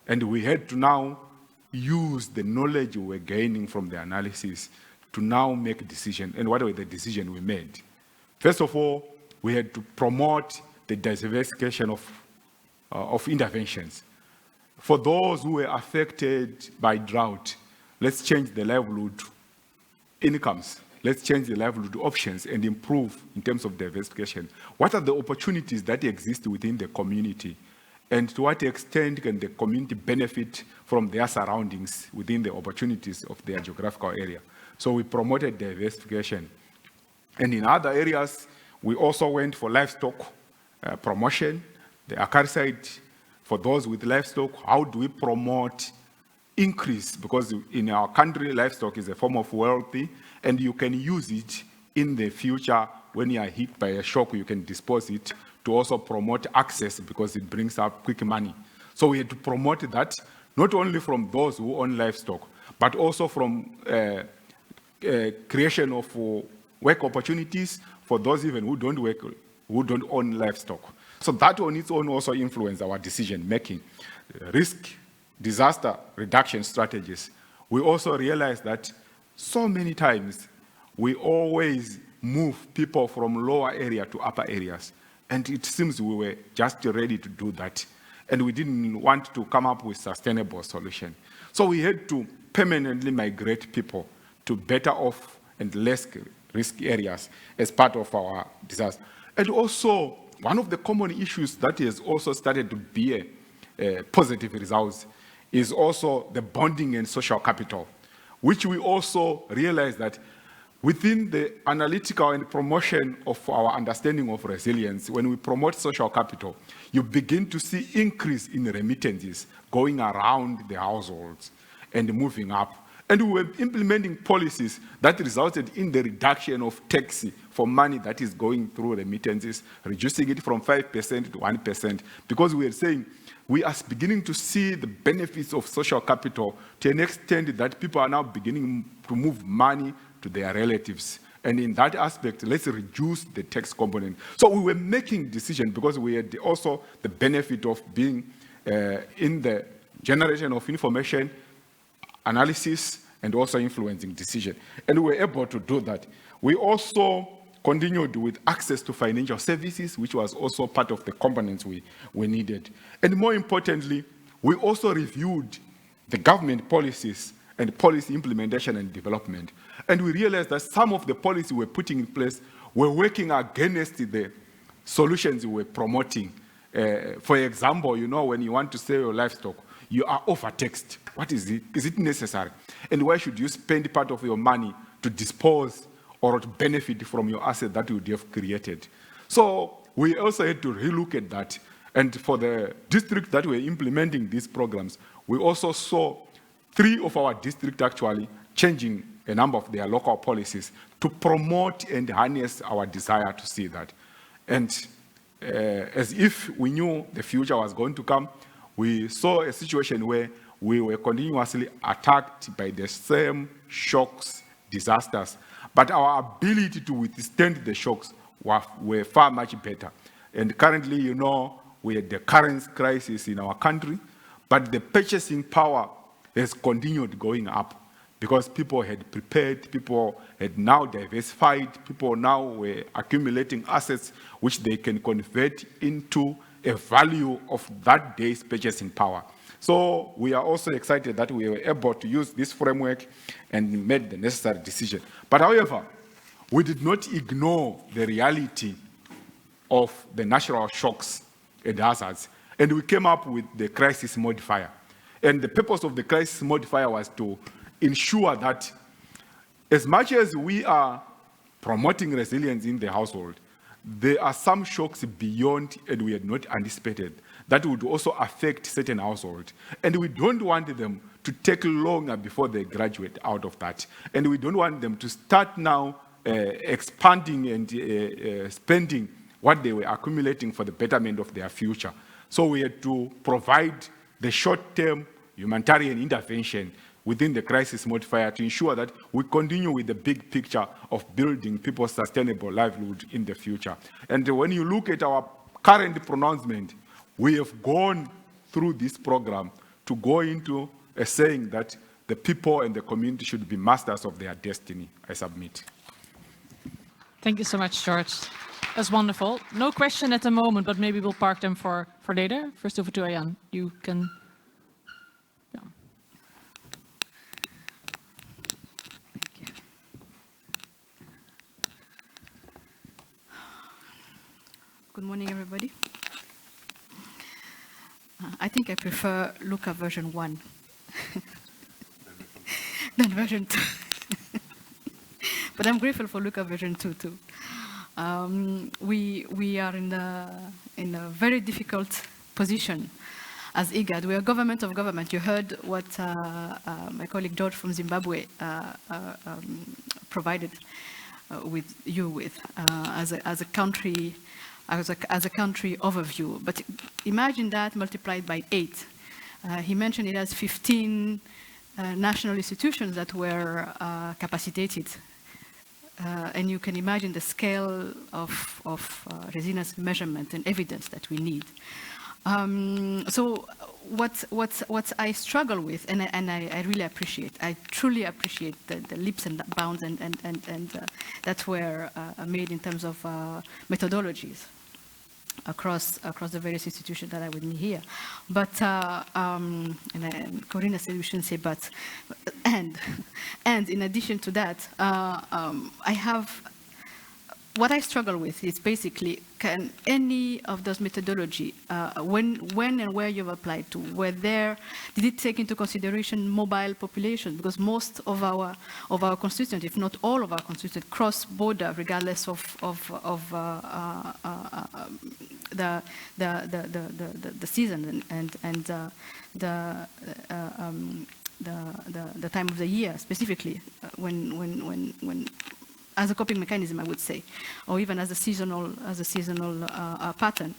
F: And we had to now use the knowledge we were gaining from the analysis to now make decisions. And what were the decisions we made? First of all, we had to promote the diversification of interventions. For those who were affected by drought, let's change the livelihood incomes. Let's change the livelihood options and improve in terms of diversification. What are the opportunities that exist within the community? And to what extent can the community benefit from their surroundings within the opportunities of their geographical area? So we promoted diversification. And in other areas, we also went for livestock promotion, the acaricide. For those with livestock, how do we promote increase? Because in our country, livestock is a form of wealth, and you can use it in the future when you are hit by a shock. You can dispose it to also promote access because it brings up quick money. So we had to promote that, not only from those who own livestock, but also from creation of work opportunities for those even who don't work, who don't own livestock. So that on its own also influenced our decision-making. Risk, disaster reduction strategies. We also realized that so many times we always move people from lower area to upper areas. And it seems we were just ready to do that. and we didn't want to come up with sustainable solution. So we had to permanently migrate people to better off and less risky areas as part of our disaster. And also, one of the common issues that has also started to be positive results is also the bonding and social capital, which we also realize that within the analytical and promotion of our understanding of resilience, when we promote social capital, you begin to see increase in remittances going around the households and moving up. And we were implementing policies that resulted in the reduction of tax for money that is going through remittances, reducing it from 5% to 1%, because we are saying we are beginning to see the benefits of social capital to an extent that people are now beginning to move money to their relatives. And in that aspect, let's reduce the tax component. So we were making decisions because we had also the benefit of being in the generation of information, analysis, and also influencing decision. And we were able to do that. We also continued with access to financial services, which was also part of the components we needed. And more importantly, we also reviewed the government policies and policy implementation and development. And we realized that some of the policies we were putting in place were working against the solutions we were promoting. For example, you know, when you want to sell your livestock, you are overtaxed. What is it? Is it necessary? And why should you spend part of your money to dispose or to benefit from your asset that you would have created? So we also had to relook at that. And for the districts that were implementing these programs, we also saw 3 of our districts actually changing a number of their local policies to promote and harness our desire to see that. And as if we knew the future was going to come, we saw a situation where we were continuously attacked by the same shocks, disasters, but our ability to withstand the shocks were far much better. And currently, you know, we had the currency crisis in our country, but the purchasing power has continued going up because people had prepared, people had now diversified, people now were accumulating assets which they can convert into a value of that day's purchasing power. So we are also excited that we were able to use this framework and made the necessary decision. But however, we did not ignore the reality of the natural shocks and hazards, and we came up with the crisis modifier. And the purpose of the crisis modifier was to ensure that as much as we are promoting resilience in the household, there are some shocks beyond and we had not anticipated that would also affect certain households. And we don't want them to take longer before they graduate out of that. And we don't want them to start now expanding and spending what they were accumulating for the betterment of their future. So we had to provide the short-term humanitarian intervention within the crisis modifier to ensure that we continue with the big picture of building people's sustainable livelihood in the future. And when you look at our current pronouncement, we have gone through this program to go into a saying that the people and the community should be masters of their destiny. I submit.
B: Thank you so much, George. That's wonderful. No question at the moment, but maybe we'll park them for later. First over to Ayan. You can... Yeah.
G: Thank you. Good morning, everybody. I think I prefer Luca version 1 than version 2. But I'm grateful for Luca version 2 too. We are in a very difficult position as IGAD. We are government of government. You heard what my colleague George from Zimbabwe provided with as a country overview. But imagine that multiplied by 8. He mentioned it as 15 national institutions that were capacitated. And you can imagine the scale of resilience measurement and evidence that we need. So what I struggle with, and I really appreciate, I truly appreciate the leaps and bounds and that were made in terms of methodologies. across the various institutions that are with me here. But, and Corina said we shouldn't say but, and in addition to that, I have, what I struggle with is basically, can any of those methodology, when and where you've applied to, did it take into consideration mobile population? Because most of our constituents, if not all of our constituents, cross border regardless of the season and the time of the year, specifically when as a coping mechanism, I would say, or even as a seasonal pattern.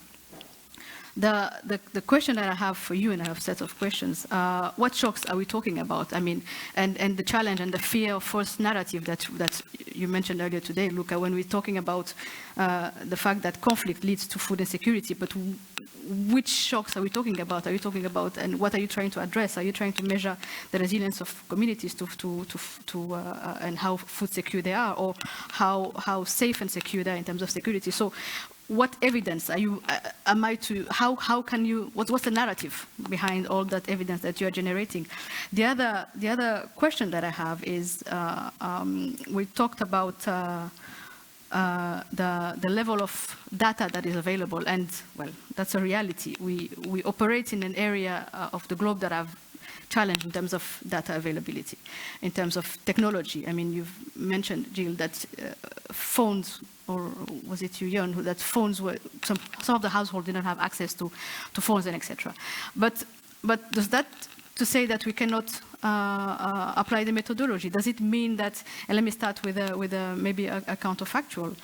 G: The question that I have for you, and I have a set of questions, what shocks are we talking about? I mean, and the challenge and the fear of false narrative that you mentioned earlier today, Luca, when we're talking about the fact that conflict leads to food insecurity, but which shocks are we talking about? Are you talking about, and what are you trying to address? Are you trying to measure the resilience of communities and how food secure they are, or how safe and secure they are in terms of security? So, what evidence are you? How can you? What's the narrative behind all that evidence that you are generating? The other question that I have is we talked about the level of data that is available, and well, that's a reality. We operate in an area of the globe that have challenge in terms of data availability, in terms of technology. I mean, you've mentioned, Jill, that phones, or was it you, Jon, that phones were, some of the households didn't have access to phones and etc. But does that to say that we cannot apply the methodology? Does it mean that, and let me start with maybe a counterfactual,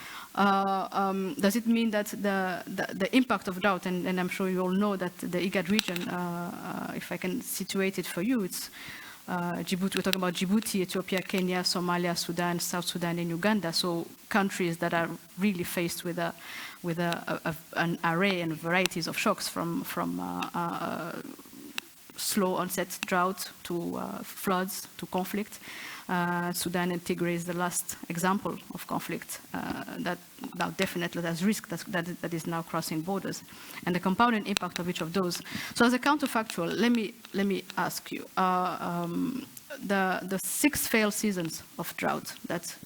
G: does it mean that the impact of drought, and I'm sure you all know that the IGAD region, if I can situate it for you, it's Djibouti, we're talking about Djibouti, Ethiopia, Kenya, Somalia, Sudan, South Sudan, and Uganda, so countries that are really faced with an array and varieties of shocks from slow onset drought to floods to conflict. Sudan and Tigray is the last example of conflict that now definitely has risk that is now crossing borders, and the compounding impact of each of those. So as a counterfactual, let me ask you, the 6 failed seasons of drought that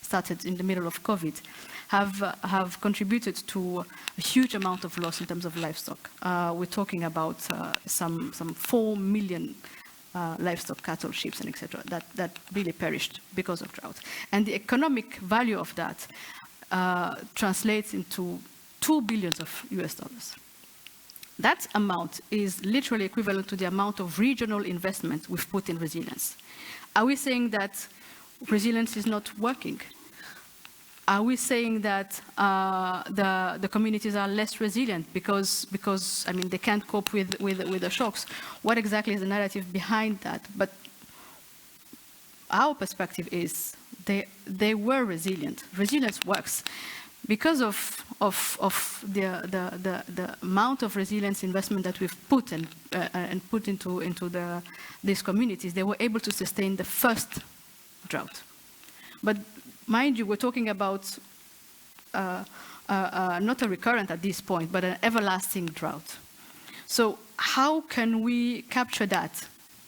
G: started in the middle of COVID have contributed to a huge amount of loss in terms of livestock. We're talking about some 4 million livestock, cattle, sheep, and etc. that really perished because of drought. And the economic value of that translates into $2 billion US. That amount is literally equivalent to the amount of regional investment we've put in resilience. Are we saying that resilience is not working? Are we saying that the communities are less resilient because I mean they can't cope with the shocks? What exactly is the narrative behind that? But our perspective is they were resilient. Resilience works because of the amount of resilience investment that we've put and put into these communities. They were able to sustain the first drought, but mind you, we're talking about not a recurrent at this point, but an everlasting drought. So how can we capture that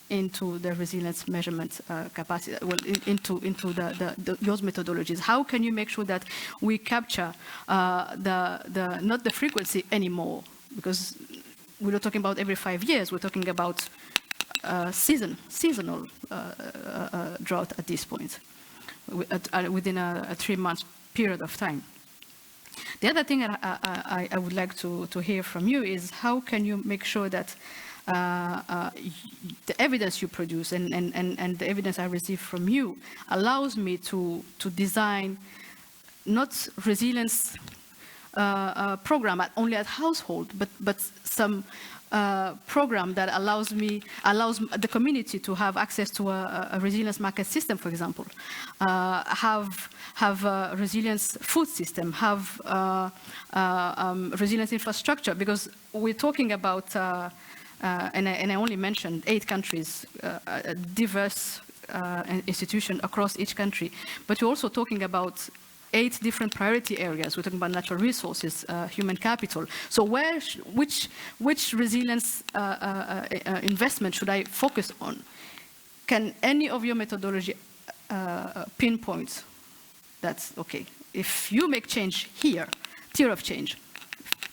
G: into the resilience measurement capacity, well, into those methodologies? How can you make sure that we capture not the frequency anymore? Because we're not talking about every 5 years, we're talking about seasonal drought at this point, within a 3-month period of time. The other thing I would like to hear from you is how can you make sure that the evidence you produce and the evidence I receive from you allows me to design not resilience program only at household, but some program that allows the community to have access to a resilience market system, for example, have a resilience food system, have resilience infrastructure, because we're talking about, and I only mentioned 8 countries, a diverse institution across each country, but we're also talking about 8 different priority areas. We're talking about natural resources, human capital. So which resilience investment should I focus on? Can any of your methodology pinpoint that's okay? If you make change here, tier of change,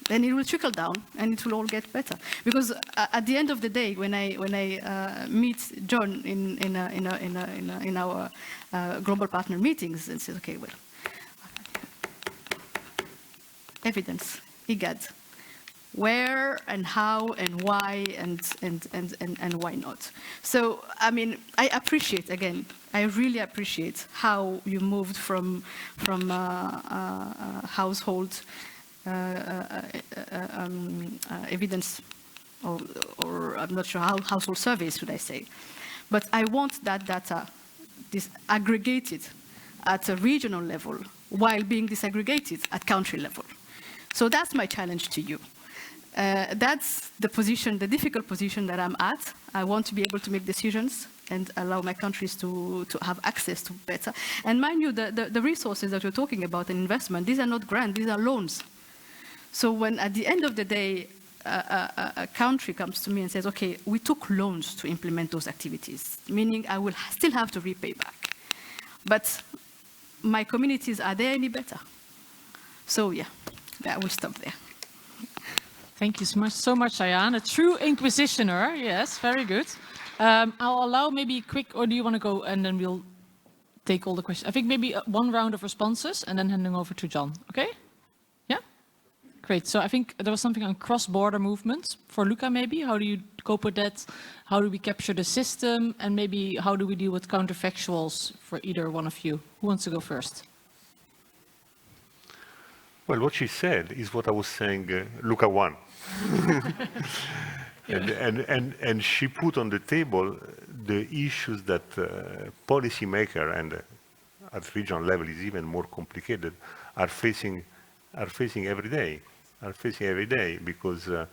G: then it will trickle down and it will all get better. Because at the end of the day, when I meet John in our global partner meetings and say, okay, well, evidence, IGAD, where and how and why and why not. So I mean, I appreciate, again, I really appreciate how you moved from household evidence, or I'm not sure how household surveys should I say, but I want that data aggregated at a regional level while being disaggregated at country level. So that's my challenge to you. That's the position, the difficult position that I'm at. I want to be able to make decisions and allow my countries to have access to better. And mind you, the resources that we're talking about in investment, these are not grants, these are loans. So when at the end of the day, a country comes to me and says, okay, we took loans to implement those activities, meaning I will still have to repay back. But my communities, are they any better? So yeah, I will stop there.
B: Thank you so much, Ayan. A true inquisitioner. Yes, very good. I'll allow maybe quick, or do you want to go and then we'll take all the questions? I think maybe one round of responses and then handing over to John. Okay? Yeah? Great. So I think there was something on cross-border movements for Luca maybe. How do you cope with that? How do we capture the system? And maybe how do we deal with counterfactuals for either one of you? Who wants to go first?
E: Well, what she said is what I was saying, Luca 1. And she put on the table the issues that policymaker and at regional level is even more complicated are facing every day. Because I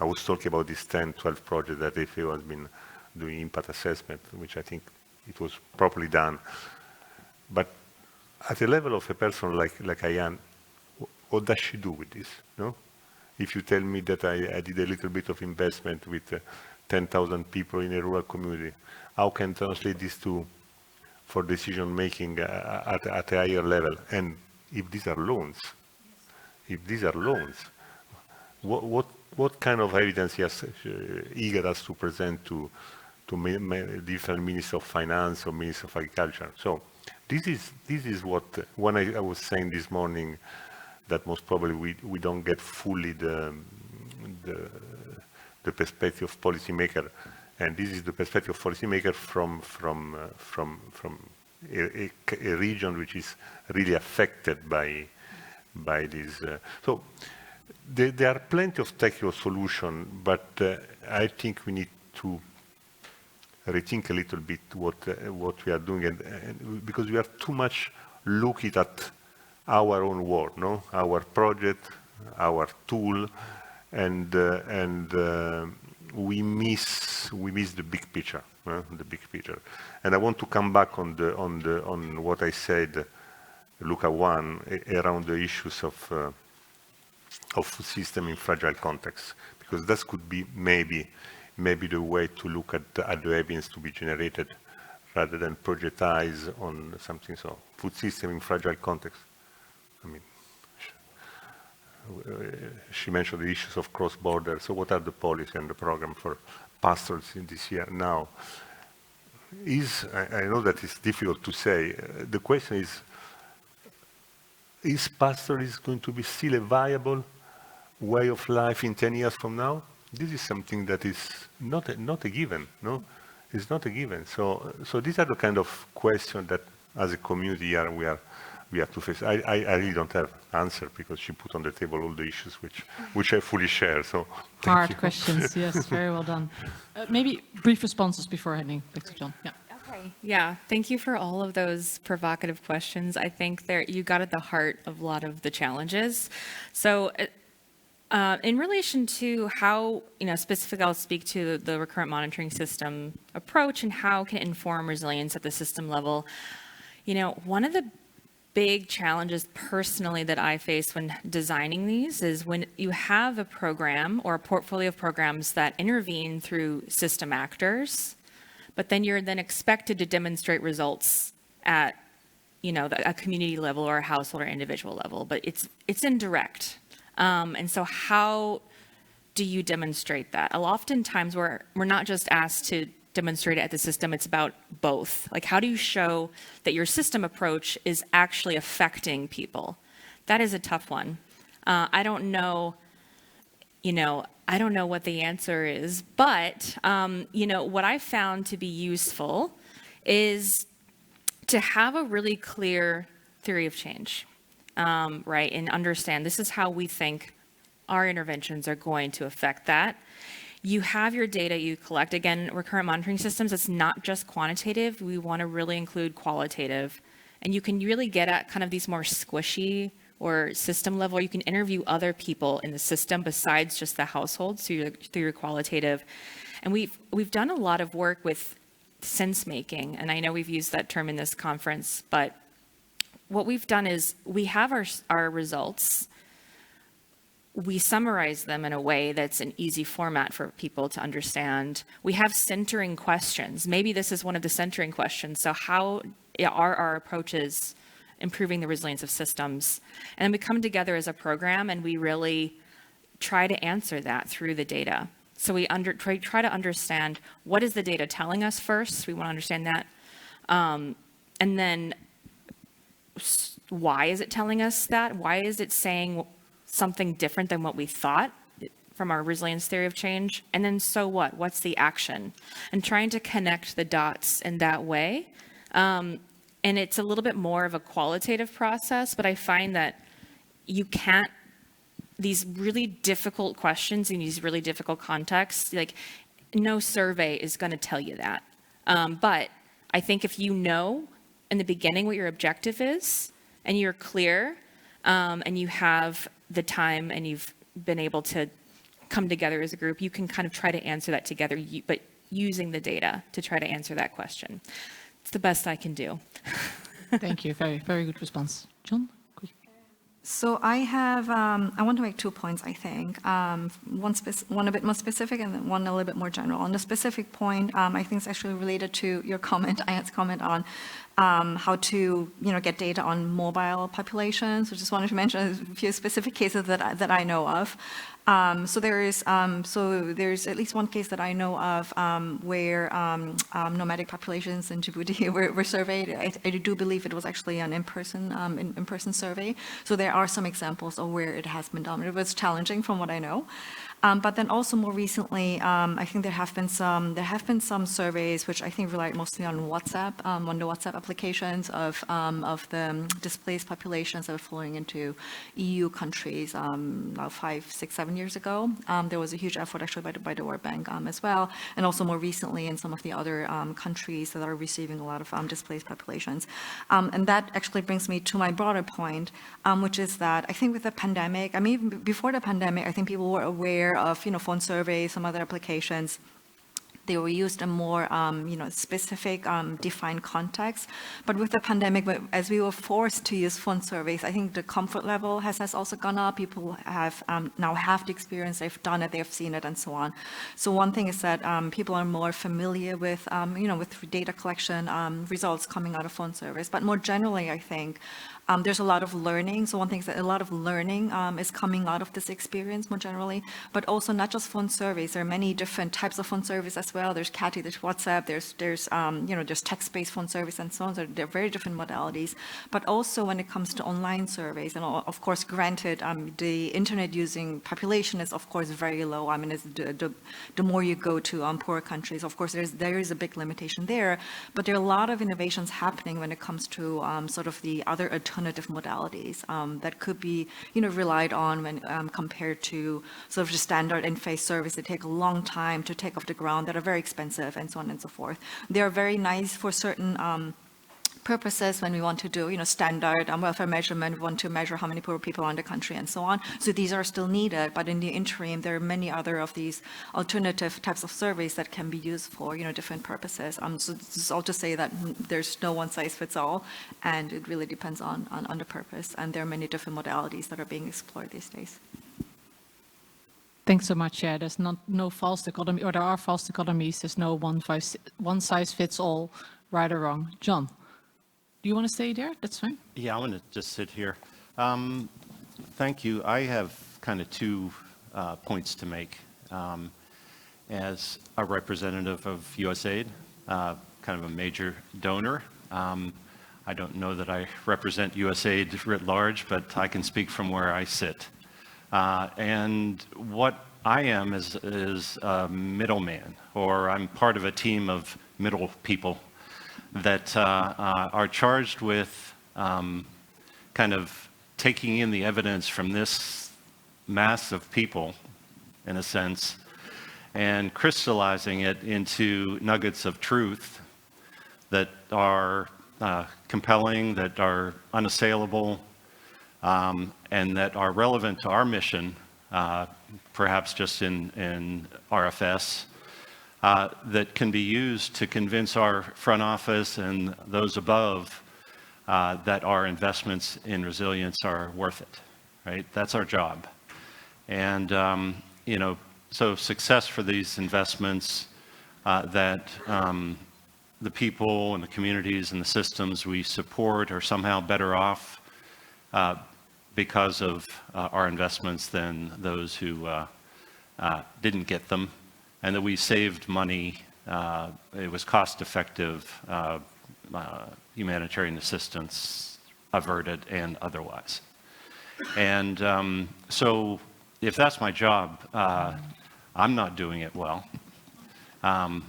E: was talking about this 10, 12 project that FAO has been doing impact assessment, which I think it was properly done. But at the level of a person like Ayan, what does she do with this? No? If you tell me that I did a little bit of investment with 10,000 people in a rural community, how can I translate this for decision making at a higher level? And if these are loans, what kind of evidence IGAD has to present to different ministers of finance or ministers of agriculture? So this is what, when I was saying this morning, that most probably we don't get fully the perspective of policymaker, and this is the perspective of policymaker from a region which is really affected by this. So there are plenty of technical solutions, but I think we need to rethink a little bit what we are doing, and because we are too much looking at our own world, no, our project, our tool, and we miss the big picture, And I want to come back on what I said, Luca 1, around the issues of system in fragile context, because that could be maybe the way to look at the evidence to be generated rather than projectize on something. So food system in fragile context. I mean, she mentioned the issues of cross-border. So what are the policy and the program for pastorals in this year now? I know that it's difficult to say. The question is pastoral going to be still a viable way of life in 10 years from now? This is something that is not a given, no? It's not a given. So these are the kind of questions that, as a community here, we have to face. I really don't have answer because she put on the table all the issues which I fully share. So
B: hard questions, yes, very well done. Maybe brief responses before handing back to John. Yeah.
D: Okay. Yeah, thank you for all of those provocative questions. I think you got at the heart of a lot of the challenges. So In relation to how, specifically I'll speak to the recurrent monitoring system approach and how can it inform resilience at the system level. One of the big challenges personally that I face when designing these is when you have a program or a portfolio of programs that intervene through system actors, but then you're then expected to demonstrate results at, a community level or a household or individual level, but it's indirect. And so how do you demonstrate that? Oftentimes we're not just asked to demonstrate it at the system, it's about both. Like, how do you show that your system approach is actually affecting people? That is a tough one. I don't know what the answer is, but, what I found to be useful is to have a really clear theory of change, right? And understand this is how we think our interventions are going to affect that. You have your data you collect. Again, recurrent monitoring systems, it's not just quantitative. We want to really include qualitative. And you can really get at kind of these more squishy or system level. You can interview other people in the system besides just the household through your qualitative. And we've done a lot of work with sense making. And I know we've used that term in this conference, but what we've done is we have our results. We summarize them in a way that's an easy format for people to understand. We have centering questions. Maybe this is one of the centering questions. So how are our approaches improving the resilience of systems? And then we come together as a program and we really try to answer that through the data. So we try to understand what is the data telling us first. We want to understand that. And then why is it telling us that? Why is it saying something different than what we thought from our resilience theory of change? And then so what? What's the action? And trying to connect the dots in that way. And it's a little bit more of a qualitative process, but I find that you can't, these really difficult questions in these really difficult contexts, like no survey is going to tell you that. But I think if you know in the beginning what your objective is and you're clear and you have the time and you've been able to come together as a group, you can kind of try to answer that together, but using the data to try to answer that question. It's the best I can do.
A: Thank you. Very, very good response. John?
C: So I want to make 2 points, I think. One a bit more specific and then one a little bit more general. On the specific point, I think it's actually related to your comment, Ayat's comment on how to get data on mobile populations. I just wanted to mention a few specific cases that I know of. So there's at least one case that I know of where nomadic populations in Djibouti were surveyed. I do believe it was actually an in-person survey. So there are some examples of where it has been done. It was challenging from what I know. But then also more recently, I think there have been some surveys which I think relied mostly on WhatsApp, on the WhatsApp applications of the displaced populations that are flowing into EU countries. Now 5, 6, 7 years ago, there was a huge effort actually by the World Bank as well, and also more recently in some of the other countries that are receiving a lot of displaced populations. And that actually brings me to my broader point, which is that I think with the pandemic, I mean, before the pandemic, I think people were aware of phone surveys, some other applications. They were used in more specific defined context. But with the pandemic, as we were forced to use phone surveys, I think the comfort level has also gone up. People have now have the experience, they've done it, they've seen it, and so on. So one thing is that people are more familiar with with data collection results coming out of phone surveys. But more generally, I think there's a lot of learning. So one thing is that a lot of learning is coming out of this experience more generally, but also not just phone surveys. There are many different types of phone surveys as well. There's CATI, there's WhatsApp, there's text-based phone service and so on. So they're very different modalities. But also when it comes to online surveys, and of course, granted, the internet-using population is of course very low. I mean, it's the more you go to poorer countries, of course, there is a big limitation there. But there are a lot of innovations happening when it comes to sort of the other alternative modalities that could be relied on when compared to sort of the standard in-face service that take a long time to take off the ground, that are very expensive, and so on and so forth. They are very nice for certain purposes when we want to do, standard welfare measurement, we want to measure how many poor people are in the country and so on. So these are still needed, but in the interim, there are many other of these alternative types of surveys that can be used for, different purposes. So this is all to say that there's no one size fits all, and it really depends on the purpose, and there are many different modalities that are being explored these days.
B: Thanks so much. Yeah, there's no false dichotomy, or there are false dichotomies. There's no one size fits all, right or wrong. John, do you want to stay there? That's fine.
H: Yeah, I want to just sit here. Thank you. I have kind of two points to make. As a representative of USAID, kind of a major donor, I don't know that I represent USAID writ large, but I can speak from where I sit. And what I am is a middleman, or I'm part of a team of middle people that are charged with kind of taking in the evidence from this mass of people, in a sense, and crystallizing it into nuggets of truth that are compelling, that are unassailable, and that are relevant to our mission, perhaps just in RFS, that can be used to convince our front office and those above that our investments in resilience are worth it, right? That's our job. And, so success for these investments, that the people and the communities and the systems we support are somehow better off because of our investments than those who didn't get them, and that we saved money. It was cost-effective humanitarian assistance averted and otherwise. And so if that's my job, I'm not doing it well. And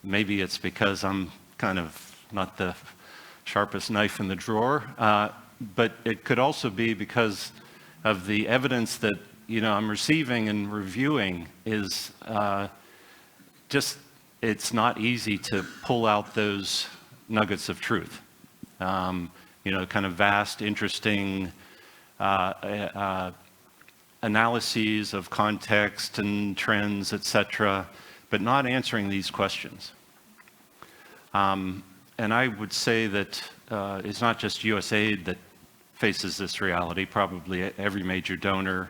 H: maybe it's because I'm kind of not the sharpest knife in the drawer, but it could also be because of the evidence that I'm receiving and reviewing is it's not easy to pull out those nuggets of truth. Kind of vast, interesting analyses of context and trends, etc., but not answering these questions. And I would say that it's not just USAID that faces this reality. Probably every major donor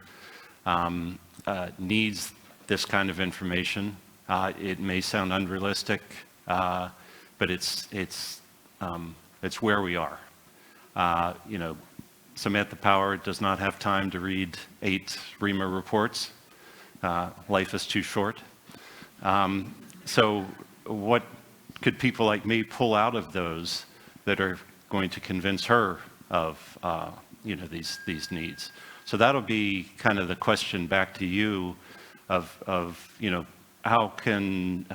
H: needs this kind of information. It may sound unrealistic, but it's where we are. Samantha Power does not have time to read 8 REMA reports. Life is too short. So what could people like me pull out of those that are going to convince her of these needs? So that'll be kind of the question back to you of how can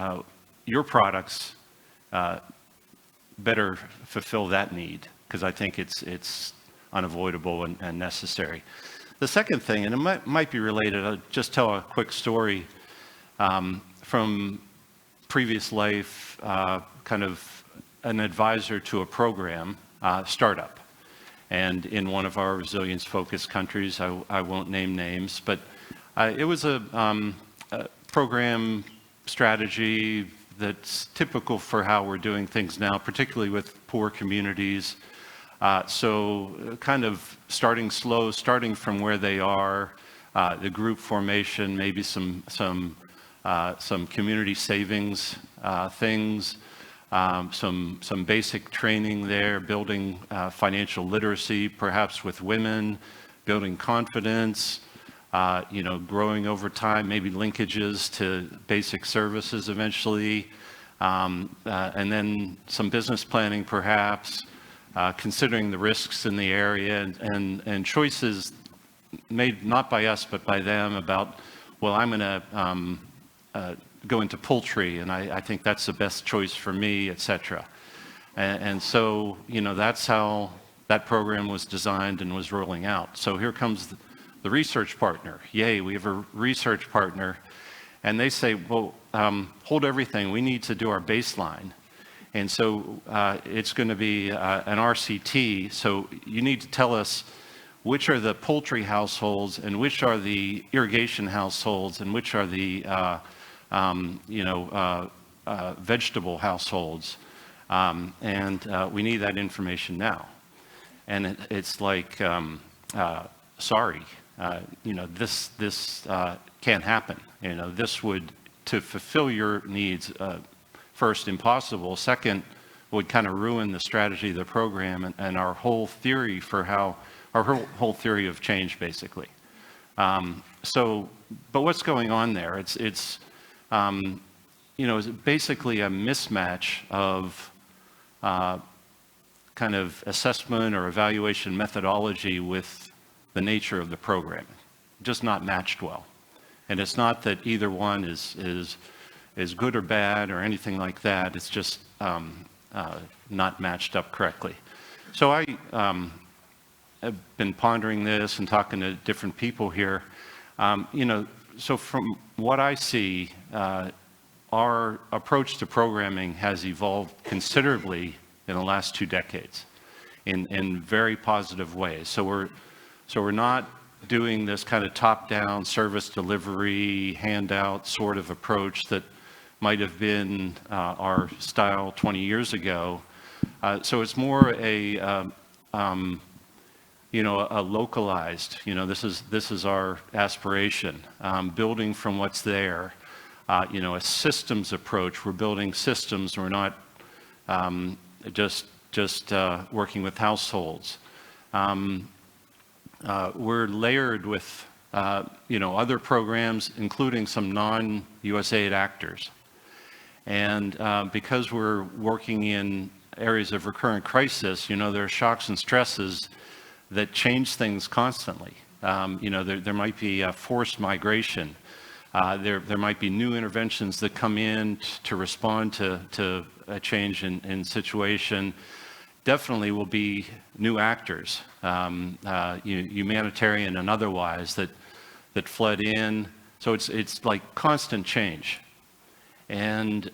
H: your products better fulfill that need? Because I think it's unavoidable and necessary. The second thing, and it might be related, I'll just tell a quick story from previous life, kind of an advisor to a program, startup. And in one of our resilience-focused countries, I won't name names, but it was a program strategy that's typical for how we're doing things now, particularly with poor communities. So kind of starting slow, starting from where they are, the group formation, maybe some community savings things, some basic training there, building financial literacy, perhaps with women, building confidence, growing over time, maybe linkages to basic services eventually, and then some business planning perhaps, considering the risks in the area and choices made not by us but by them about, well, I'm going to go into poultry and I think that's the best choice for me, etc. And so, that's how that program was designed and was rolling out. So here comes the research partner. Yay, we have a research partner. And they say, well, hold everything. We need to do our baseline. And so it's going to be an RCT. So you need to tell us which are the poultry households and which are the irrigation households and which are the vegetable households. And we need that information now. And it's like, sorry, this can't happen. This would, to fulfill your needs, first, impossible. Second, would kind of ruin the strategy of the program and our whole theory for how, our whole theory of change, basically. But what's going on there? It's basically a mismatch of kind of assessment or evaluation methodology with the nature of the program. Just not matched well. And it's not that either one is good or bad or anything like that. It's just not matched up correctly. So I have been pondering this and talking to different people here. So from what I see, our approach to programming has evolved considerably in the last 2 decades in very positive ways. So we're not doing this kind of top-down service delivery, handout sort of approach that might have been our style 20 years ago. So it's more a localized, this is our aspiration, building from what's there, a systems approach. We're building systems. We're not just working with households. We're layered with, other programs, including some non-USAID actors. And because we're working in areas of recurrent crisis, there are shocks and stresses that change things constantly. There might be a forced migration. There might be new interventions that come in to respond to a change in situation. Definitely will be new actors, humanitarian and otherwise, that flood in. So it's like constant change. And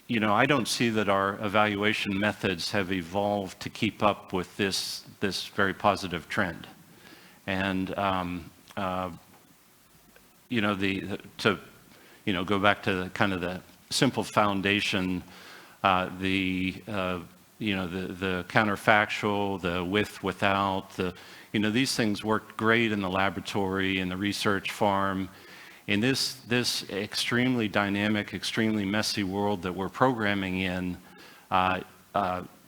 H: I don't see that our evaluation methods have evolved to keep up with this very positive trend. And go back to the kind of the simple foundation, the counterfactual, the with, without, these things worked great in the laboratory, in the research farm. In this extremely dynamic, extremely messy world that we're programming in,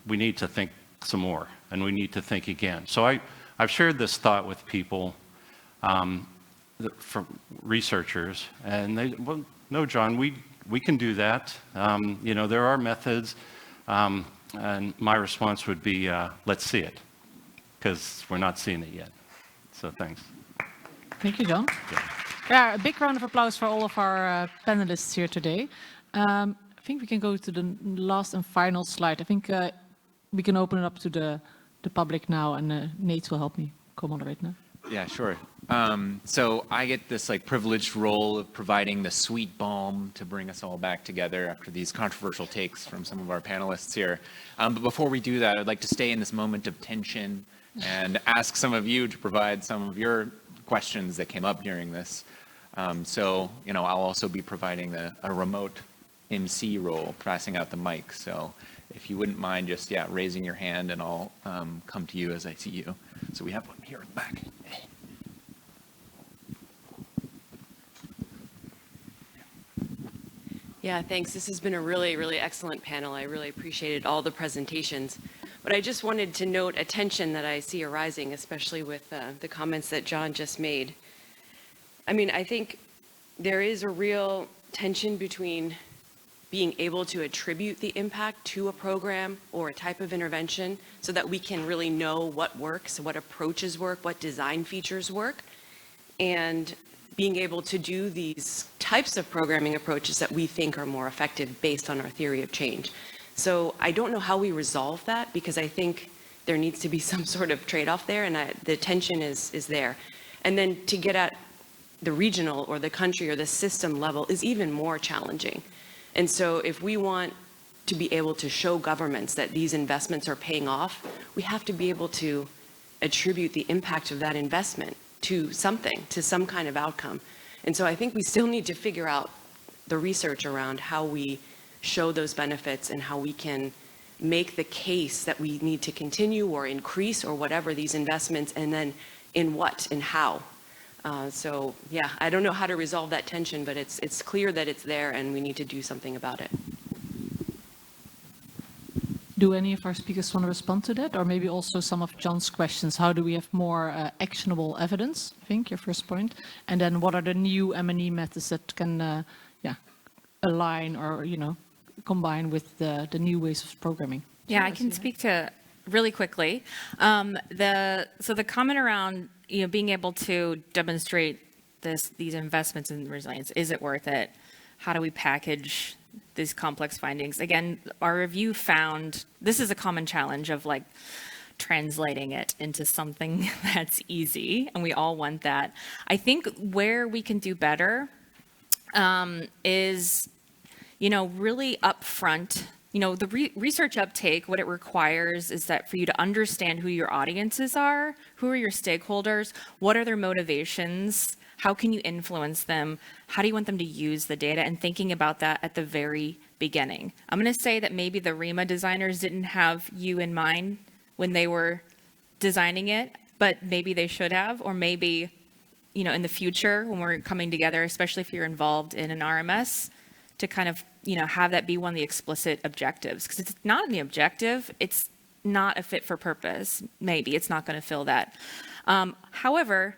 H: we need to think some more, and we need to think again. So I've shared this thought with people, from researchers, and they, well, no, John, we can do that. There are methods, and my response would be, let's see it, because we're not seeing it yet. So thanks.
B: Thank you, John. Yeah, a big round of applause for all of our panelists here today. I think we can go to the last and final slide. I think we can open it up to the public now, and Nate will help me co-moderate now.
I: Yeah, sure. So I get this privileged role of providing the sweet balm to bring us all back together after these controversial takes from some of our panelists here. But before we do that, I'd like to stay in this moment of tension and ask some of you to provide some of your questions that came up during this. So, I'll also be providing a remote MC role, passing out the mic. So if you wouldn't mind just, raising your hand, and I'll come to you as I see you. So we have one here in the back.
J: Yeah, thanks. This has been a really, really excellent panel. I really appreciated all the presentations. But I just wanted to note a tension that I see arising, especially with the comments that John just made. I mean, I think there is a real tension between being able to attribute the impact to a program or a type of intervention so that we can really know what works, what approaches work, what design features work, and being able to do these types of programming approaches that we think are more effective based on our theory of change. So I don't know how we resolve that, because I think there needs to be some sort of trade-off there, and the tension is there. And then to get at the regional or the country or the system level is even more challenging. And so if we want to be able to show governments that these investments are paying off, we have to be able to attribute the impact of that investment to something, to some kind of outcome. And so I think we still need to figure out the research around how we show those benefits and how we can make the case that we need to continue or increase or whatever these investments, and then in what and how. So yeah, I don't know how to resolve that tension, but it's clear that it's there and we need to do something about it.
B: Do any of our speakers want to respond to that? Or maybe also some of John's questions. How do we have more actionable evidence? I think your first point. And then what are the new M&E methods that can align or, combine with the new ways of programming?
D: Yeah, I can speak to really quickly. So the comment around being able to demonstrate these investments in resilience, is it worth it? How do we package these complex findings? Again, our review found this is a common challenge of like translating it into something that's easy, and we all want that. I think where we can do better is, really upfront. The research uptake, what it requires is that for you to understand who your audiences are, who are your stakeholders, what are their motivations, how can you influence them, how do you want them to use the data, and thinking about that at the very beginning. I'm going to say that maybe the REMA designers didn't have you in mind when they were designing it, but maybe they should have, or maybe, in the future when we're coming together, especially if you're involved in an RMS, to kind of, have that be one of the explicit objectives. Because it's not in the objective, it's not a fit for purpose. Maybe it's not going to fill that. However,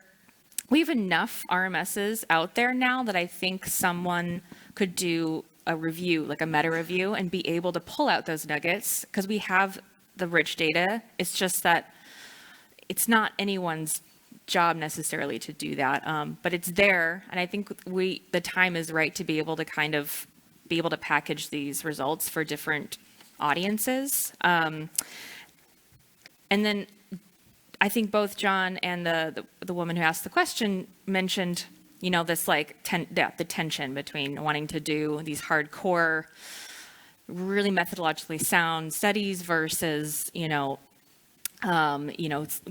D: we have enough RMSs out there now that I think someone could do a review, like a meta review, and be able to pull out those nuggets because we have the rich data. It's just that it's not anyone's job necessarily to do that, but it's there. And I think the time is right to be able to kind of be able to package these results for different audiences. And then I think both John and the woman who asked the question mentioned, this like the tension between wanting to do these hardcore, really methodologically sound studies versus,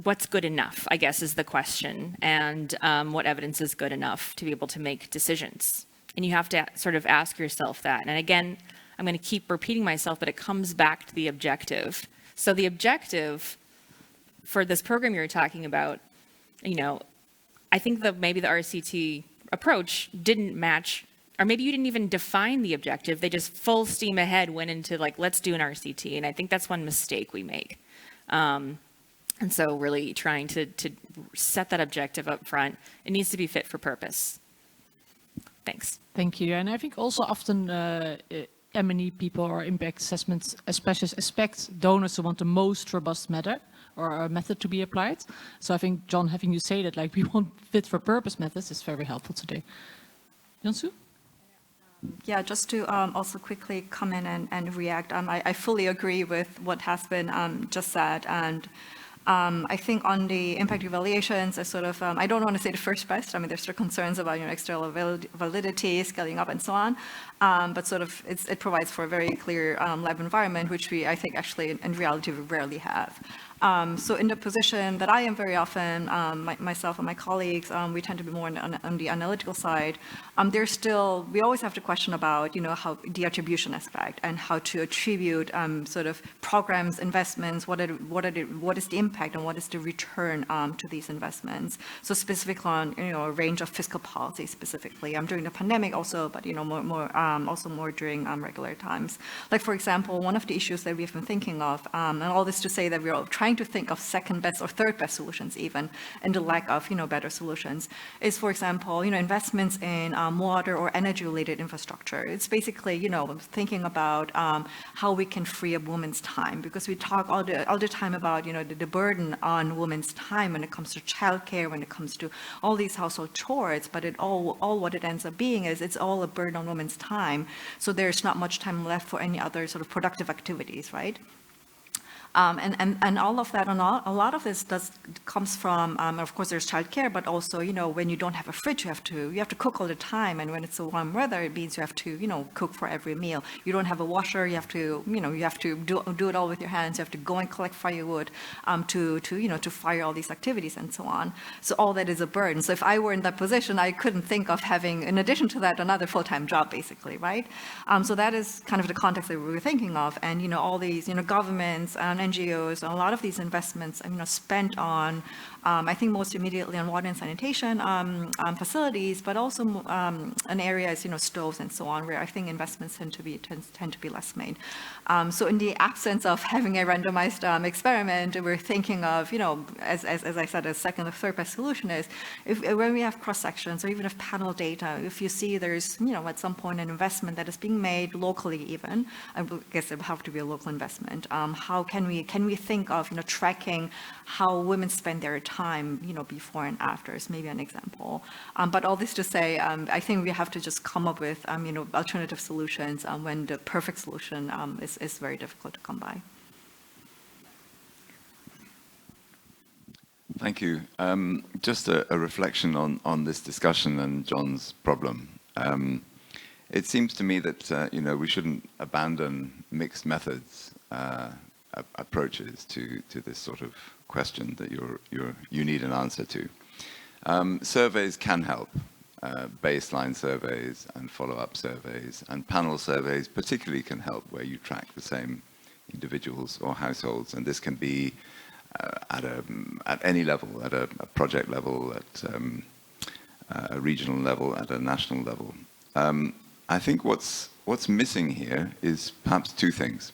D: what's good enough, I guess, is the question, and what evidence is good enough to be able to make decisions. And you have to sort of ask yourself that. And again, I'm going to keep repeating myself, but it comes back to the objective. So the objective for this program you're talking about, I think maybe the RCT approach didn't match, or maybe you didn't even define the objective. They just full steam ahead went into like, let's do an RCT. And I think that's one mistake we make. And so really trying to set that objective up front, it needs to be fit for purpose. Thanks.
B: Thank you. And I think also often M&E people or impact assessments specialists expect donors to want the most robust method or a method to be applied. So I think, John, having you say that like we want fit for purpose methods is very helpful today. Jansu?
C: Yeah, just to also quickly come in and react. I fully agree with what has been just said, and I think on the impact evaluations, I don't want to say the first best. I mean, there's still concerns about external validity, scaling up, and so on. But it provides for a very clear lab environment, which I think actually in reality we rarely have. So in the position that I am very often, myself and my colleagues, we tend to be more on the analytical side. We always have to question about, how the attribution aspect and how to attribute programs, investments, what is the impact and what is the return to these investments. So specifically on, a range of fiscal policy specifically. During the pandemic also, but, also more during regular times. Like, for example, one of the issues that we've been thinking of, and all this to say that we're trying to think of second best or third best solutions even, and the lack of, better solutions, is, for example, investments in water or energy-related infrastructure. It's basically, thinking about how we can free up women's time, because we talk all the time about, the burden on women's time when it comes to childcare, when it comes to all these household chores, but all what it ends up being is it's all a burden on women's time. So there's not much time left for any other sort of productive activities, right? And all of that, and a lot of this comes from, of course, there's childcare, but also, when you don't have a fridge, you have to cook all the time. And when it's a warm weather, it means you have to, cook for every meal. You don't have a washer, you have to, do it all with your hands. You have to go and collect firewood to fire all these activities and so on. So all that is a burden. So if I were in that position, I couldn't think of having, in addition to that, another full-time job, basically, right? So that is kind of the context that we were thinking of. And, all these, governments and NGOs, a lot of these investments, spent on, I think most immediately on water and sanitation facilities, but also in areas, stoves and so on, where I think investments tend to be less made. So in the absence of having a randomized experiment, we're thinking of, as I said, a second or third best solution is when we have cross sections or even if panel data, if you see there's, at some point an investment that is being made locally even, I guess it would have to be a local investment. How can we think of, tracking how women spend their time, before and after is maybe an example. But all this to say, I think we have to just come up with, alternative solutions when the perfect solution is very difficult to come by.
K: Thank you. Just a reflection on this discussion and John's problem. It seems to me that we shouldn't abandon mixed methods approaches to this sort of question that you need an answer to. Surveys can help, baseline surveys and follow-up surveys, and panel surveys particularly can help where you track the same individuals or households, and this can be at any level, at a project level, at a regional level, at a national level. I think what's missing here is perhaps two things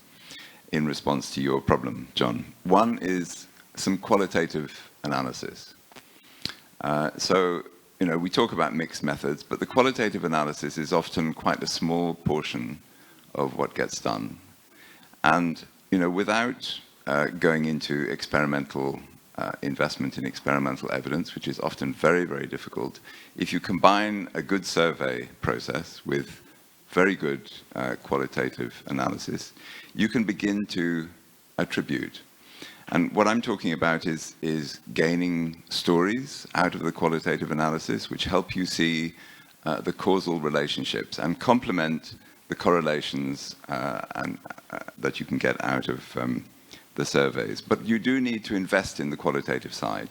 K: in response to your problem, John. One is some qualitative analysis. So, we talk about mixed methods, but the qualitative analysis is often quite a small portion of what gets done. And, without going into experimental investment in experimental evidence, which is often very, very difficult, if you combine a good survey process with very good qualitative analysis, you can begin to attribute. And what I'm talking about is gaining stories out of the qualitative analysis, which help you see the causal relationships and complement the correlations that you can get out of the surveys. But you do need to invest in the qualitative side.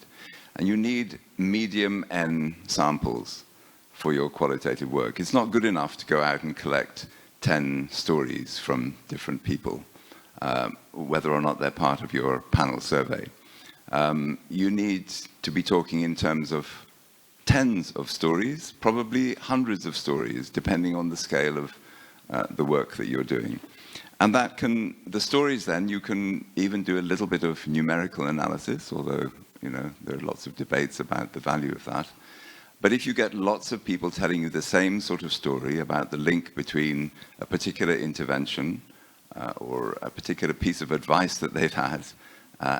K: And you need medium N samples for your qualitative work. It's not good enough to go out and collect 10 stories from different people, whether or not they're part of your panel survey. You need to be talking in terms of tens of stories, probably hundreds of stories, depending on the scale of the work that you're doing. And the stories then, you can even do a little bit of numerical analysis, although, there are lots of debates about the value of that. But if you get lots of people telling you the same sort of story about the link between a particular intervention or a particular piece of advice that they've had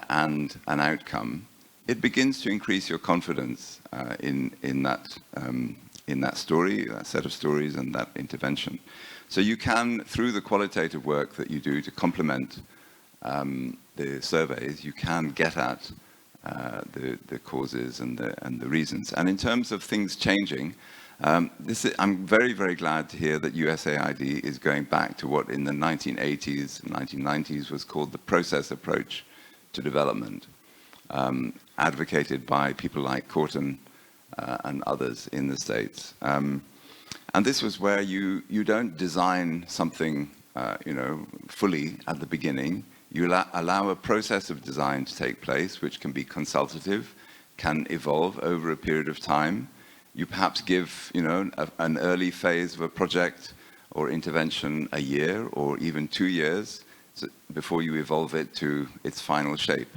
K: and an outcome, it begins to increase your confidence in that story, that set of stories and that intervention. So you can, through the qualitative work that you do to complement the surveys, you can get at the causes and the reasons. And in terms of things changing, I'm very, very glad to hear that USAID is going back to what in the 1980s and 1990s was called the process approach to development, advocated by people like Corton and others in the States. And this was where you don't design something, fully at the beginning. You allow a process of design to take place, which can be consultative, can evolve over a period of time. You perhaps give, an early phase of a project or intervention a year or even 2 years before you evolve it to its final shape.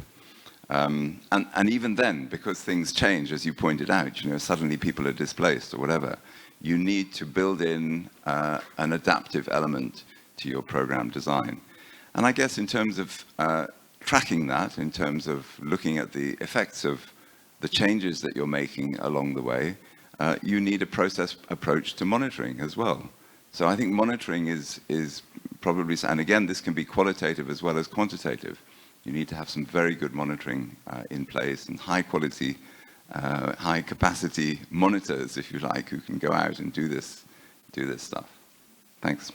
K: And even then, because things change, as you pointed out, suddenly people are displaced or whatever, you need to build in an adaptive element to your program design. And I guess in terms of tracking that, in terms of looking at the effects of the changes that you're making along the way, you need a process approach to monitoring as well. So I think monitoring is probably, and again, this can be qualitative as well as quantitative. You need to have some very good monitoring in place and high quality, high capacity monitors, if you like, who can go out and do this stuff. Thanks.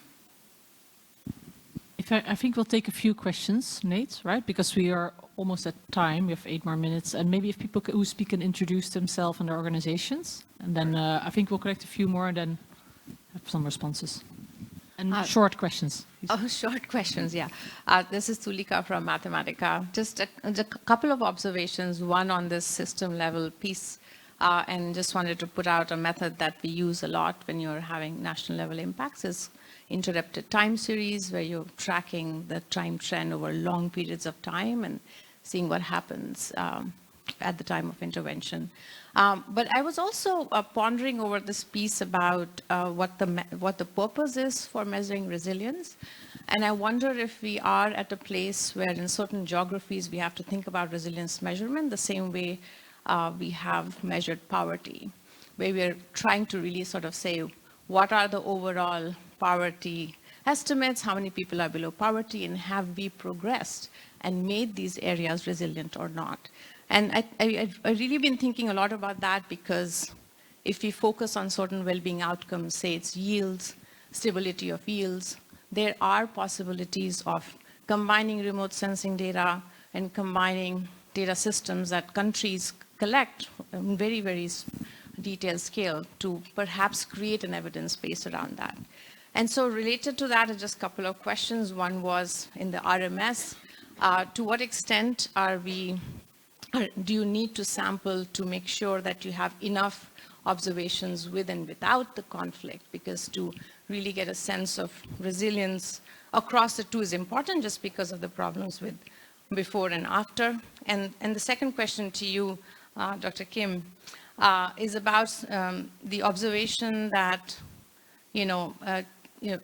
B: I think we'll take a few questions, Nate, right? Because we are almost at time. We have 8 more minutes. And maybe if people who speak can introduce themselves and their organizations. And then I think we'll collect a few more and then have some responses. And short questions.
L: Oh, short questions, yeah. This is Tulika from Mathematica. Just a couple of observations, one on this system level piece, and just wanted to put out a method that we use a lot when you're having national level impacts is interrupted time series, where you're tracking the time trend over long periods of time and seeing what happens at the time of intervention. But I was also pondering over this piece about what the purpose is for measuring resilience. And I wonder if we are at a place where in certain geographies we have to think about resilience measurement the same way we have measured poverty, where we're trying to really sort of say, what are the overall poverty estimates, how many people are below poverty, and have we progressed and made these areas resilient or not? And I've really been thinking a lot about that, because if we focus on certain well-being outcomes, say it's yields, stability of yields, there are possibilities of combining remote sensing data and combining data systems that countries collect in very, very detailed scale to perhaps create an evidence base around that. And so related to that are just a couple of questions. One was in the RMS, to what extent do you need to sample to make sure that you have enough observations with and without the conflict? Because to really get a sense of resilience across the two is important, just because of the problems with before and after. And the second question to you, Dr. Kim, is about the observation that,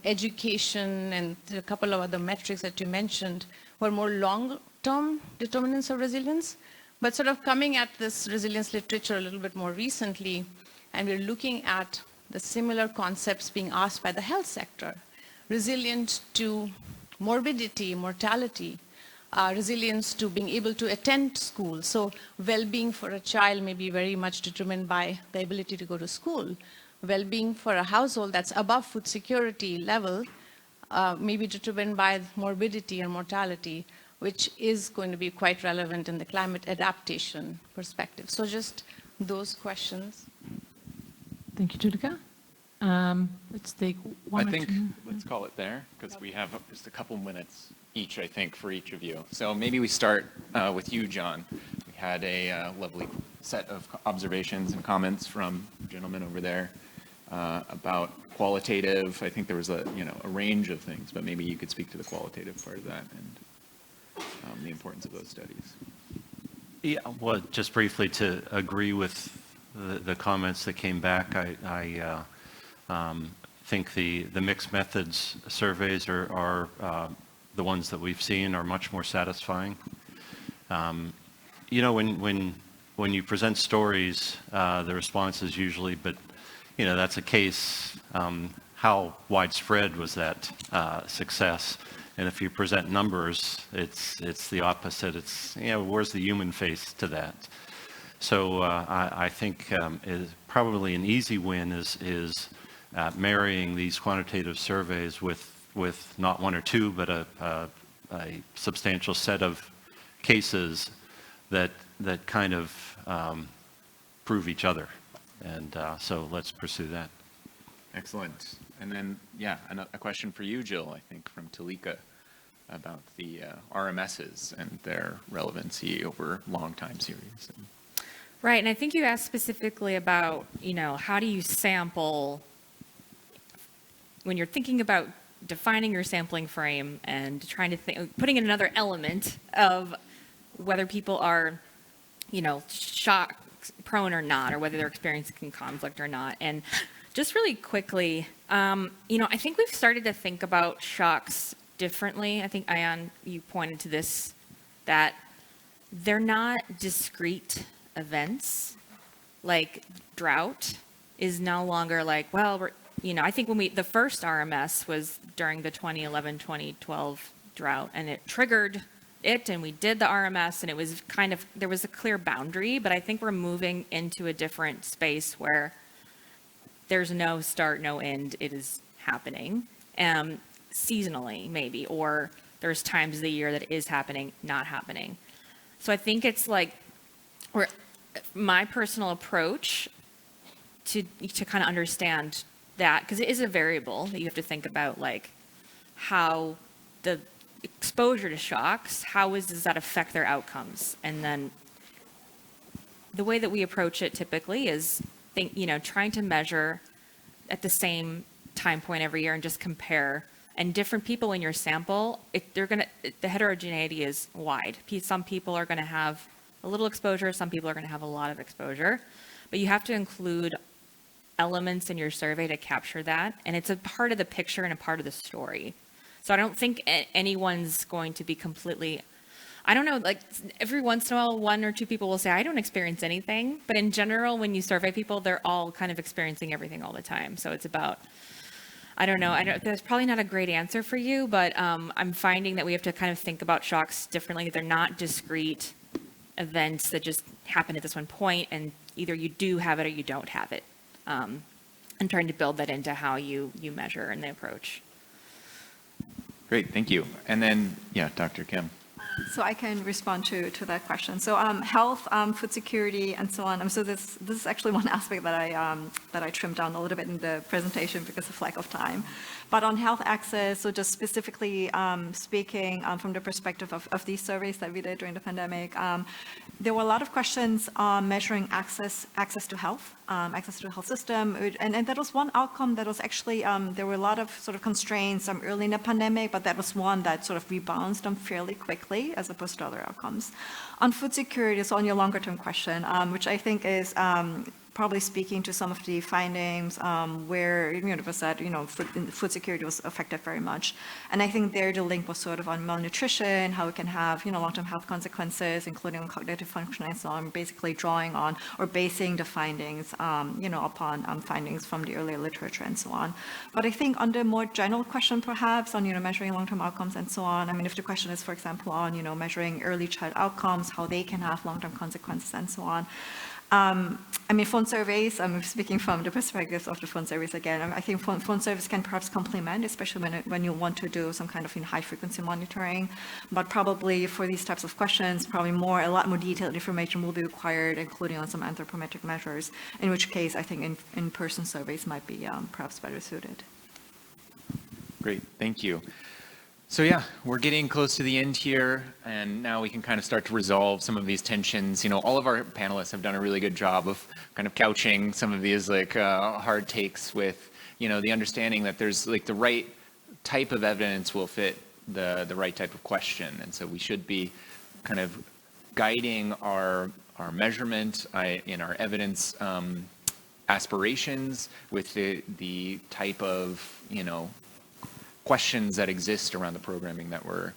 L: education and a couple of other metrics that you mentioned were more long-term determinants of resilience. But sort of coming at this resilience literature a little bit more recently, and we're looking at the similar concepts being asked by the health sector, resilient to morbidity, mortality, resilience to being able to attend school. So well-being for a child may be very much determined by the ability to go to school. Well-being for a household that's above food security level may be determined by morbidity and mortality, which is going to be quite relevant in the climate adaptation perspective. So just those questions.
B: Thank you, Tulika. Let's take one.
I: Let's call it there, because we have just a couple minutes each, I think, for each of you. So maybe we start with you, John. We had a lovely set of observations and comments from the gentleman over there about qualitative. I think there was a range of things, but maybe you could speak to the qualitative part of that and the importance of those studies.
H: Yeah, well, just briefly to agree with the comments that came back, I think the mixed methods surveys are the ones that we've seen are much more satisfying. When you present stories, the response is usually, but that's a case. How widespread was that success? And if you present numbers, it's the opposite. It's where's the human face to that? So I think probably an easy win is marrying these quantitative surveys with not one or two, but a substantial set of cases that kind of prove each other. And so let's pursue that.
I: Excellent. And then, a question for you, Jill, I think, from Tulika about the RMSs and their relevancy over long time series.
D: Right, and I think you asked specifically about, how do you sample when you're thinking about defining your sampling frame and trying to putting in another element of whether people are, shock prone or not, or whether they're experiencing conflict or not. And just really quickly, I think we've started to think about shocks differently. I think, Ayan, you pointed to this, that they're not discrete events. Like drought is no longer like, I think the first RMS was during the 2011-2012 drought, and it triggered it and we did the RMS and it was kind of, there was a clear boundary, but I think we're moving into a different space where there's no start, no end, it is happening, seasonally maybe, or there's times of the year that it is happening, not happening. So I think it's like, my personal approach to kind of understand that, because it is a variable that you have to think about, like how the exposure to shocks, does that affect their outcomes? And then the way that we approach it typically is trying to measure at the same time point every year and just compare. And different people in your sample, the heterogeneity is wide. Some people are going to have a little exposure, some people are going to have a lot of exposure, but you have to include elements in your survey to capture that, and it's a part of the picture and a part of the story. So I don't think anyone's going to be completely, I don't know, like every once in a while, one or two people will say, I don't experience anything. But in general, when you survey people, they're all kind of experiencing everything all the time. So it's about, I don't know, there's probably not a great answer for you, but I'm finding that we have to kind of think about shocks differently. They're not discrete events that just happen at this one point, and either you do have it or you don't have it. And trying to build that into how you measure and the approach.
I: Great, thank you. And then, yeah, Dr. Kim.
C: So I can respond to that question. So health, food security, and so on. So this is actually one aspect that I trimmed down a little bit in the presentation because of lack of time. But on health access, so just specifically speaking from the perspective of these surveys that we did during the pandemic, there were a lot of questions on measuring access to health, access to the health system, and that was one outcome that was actually, there were a lot of sort of constraints early in the pandemic, but that was one that sort of rebounds fairly quickly as opposed to other outcomes. On food security, so on your longer term question, which I think is probably speaking to some of the findings where it was that food security was affected very much, and I think there the link was sort of on malnutrition, how it can have long-term health consequences, including cognitive function and so on. Basically drawing on or basing the findings upon findings from the earlier literature and so on. But I think on the more general question perhaps on measuring long-term outcomes and so on. I mean, if the question is for example on measuring early child outcomes, how they can have long-term consequences and so on. I mean, phone surveys, I'm speaking from the perspective of the phone surveys again. I think phone surveys can perhaps complement, especially when you want to do some kind of high-frequency monitoring. But probably for these types of questions, probably a lot more detailed information will be required, including on some anthropometric measures, in which case I think in-person surveys might be perhaps better suited.
I: Great, thank you. So yeah, we're getting close to the end here, and now we can kind of start to resolve some of these tensions. All of our panelists have done a really good job of kind of couching some of these hard takes with, the understanding that there's the right type of evidence will fit the right type of question. And so we should be kind of guiding our measurement in our evidence aspirations with the type of, questions that exist around the programming that we're,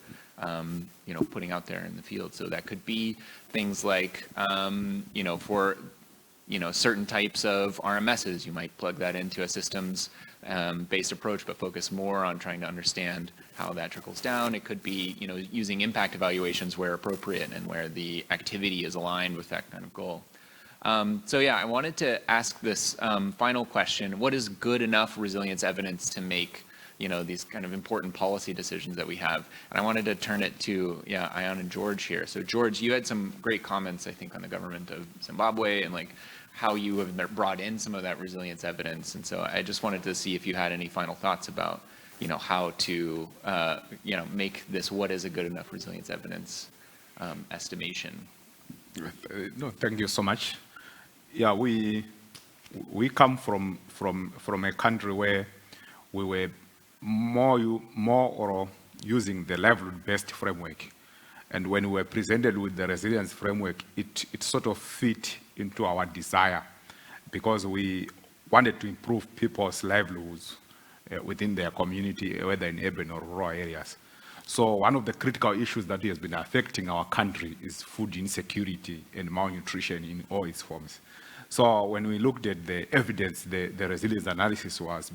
I: putting out there in the field. So that could be things like, for, certain types of RMSs, you might plug that into a systems based approach, but focus more on trying to understand how that trickles down. It could be, using impact evaluations where appropriate and where the activity is aligned with that kind of goal. So yeah, I wanted to ask this final question. What is good enough resilience evidence to make these kind of important policy decisions that we have? And I wanted to turn it to, Ayan and George here. So George, you had some great comments, I think, on the government of Zimbabwe and how you have brought in some of that resilience evidence. And so I just wanted to see if you had any final thoughts about, how to, make this what is a good enough resilience evidence estimation.
F: No, thank you so much. Yeah, we come from a country where we were more or using the livelihood-based framework. And when we were presented with the resilience framework, it sort of fit into our desire because we wanted to improve people's livelihoods within their community, whether in urban or rural areas. So one of the critical issues that has been affecting our country is food insecurity and malnutrition in all its forms. So when we looked at the evidence, the resilience analysis was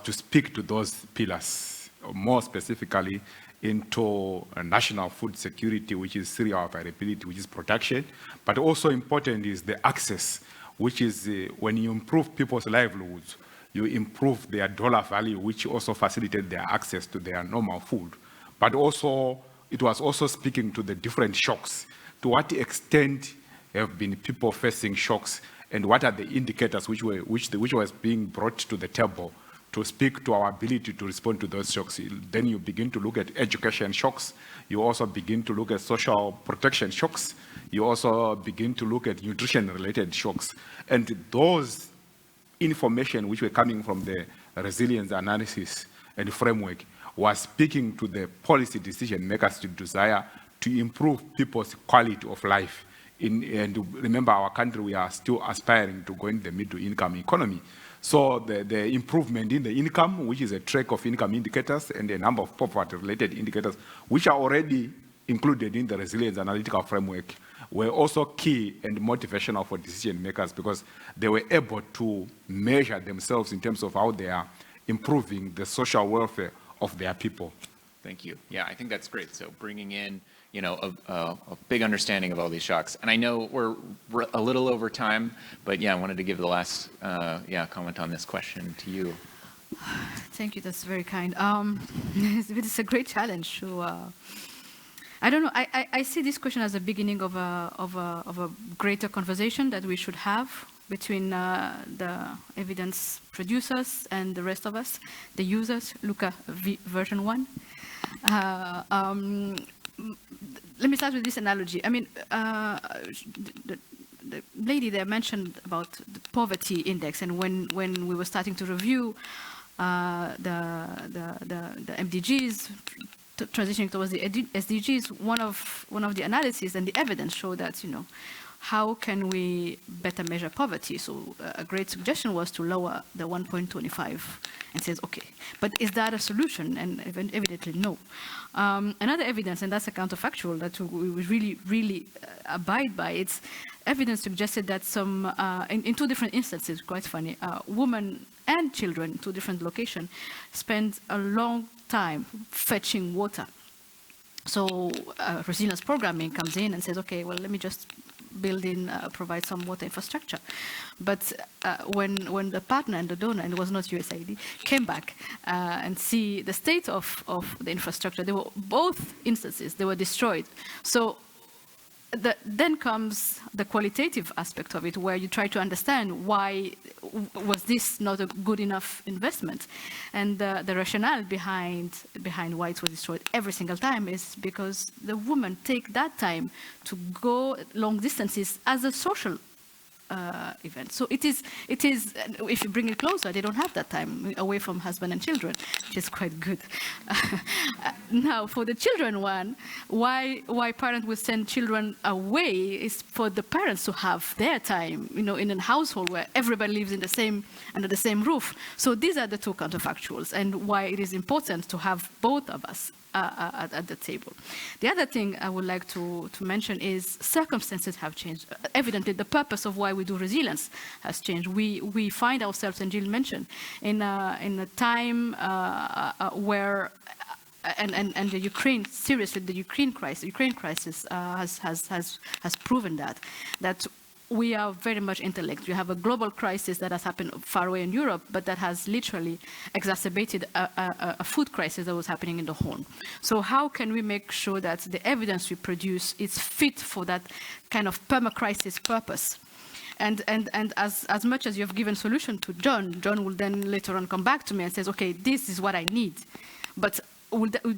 F: to speak to those pillars, more specifically into national food security, which is cereal availability, which is production. But also important is the access, which is when you improve people's livelihoods, you improve their dollar value, which also facilitates their access to their normal food. But also, it was also speaking to the different shocks. To what extent have been people facing shocks, and what are the indicators which was being brought to the table to speak to our ability to respond to those shocks? Then you begin to look at education shocks. You also begin to look at social protection shocks. You also begin to look at nutrition-related shocks. And those information which were coming from the resilience analysis and framework was speaking to the policy decision makers to desire to improve people's quality of life. And remember, our country, we are still aspiring to go in the middle income economy. So the improvement in the income, which is a track of income indicators and a number of poverty-related indicators, which are already included in the resilience analytical framework, were also key and motivational for decision makers because they were able to measure themselves in terms of how they are improving the social welfare of their people.
I: Thank you. Yeah, I think that's great. So bringing in, you know, a big understanding of all these shocks. And I know we're a little over time, but yeah, I wanted to give the last comment on this question to you.
G: Thank you. That's very kind. It's a great challenge to. I don't know. I see this question as a beginning of a greater conversation that we should have between the evidence producers and the rest of us, the users. Luca version 1. Let me start with this analogy. I mean, the lady there mentioned about the poverty index, and when we were starting to review the MDGs, transitioning towards the SDGs, one of the analyses and the evidence showed that, you know, how can we better measure poverty? So a great suggestion was to lower the 1.25 and says, okay, but is that a solution? And evidently no. Another evidence, and that's a counterfactual that we really abide by, it's evidence suggested that some, in two different instances, quite funny, women and children in two different locations spend a long time fetching water. So resilience programming comes in and says, okay, well, let me just provide some water infrastructure. But when the partner and the donor, and it was not USAID, came back and see the state of the infrastructure, they were both instances, they were destroyed. So then comes the qualitative aspect of it, where you try to understand why was this not a good enough investment, and the rationale behind why it was destroyed every single time is because the women take that time to go long distances as a social event. So it is. If you bring it closer, they don't have that time away from husband and children, which is quite good. Now, for the children one, why parents will send children away is for the parents to have their time, you know, in a household where everybody lives under the same roof. So these are the two counterfactuals, and why it is important to have both of us at the table. The other thing I would like to mention is circumstances have changed. Evidently, the purpose of why we do resilience has changed. We find ourselves, and Jill mentioned, in a time where, and the Ukraine, seriously, the Ukraine crisis has proven that we are very much interlinked. You have a global crisis that has happened far away in Europe, but that has literally exacerbated a food crisis that was happening in the Horn. So how can we make sure that the evidence we produce is fit for that kind of perma-crisis purpose? And as much as you have given solution to John will then later on come back to me and says, okay, this is what I need. But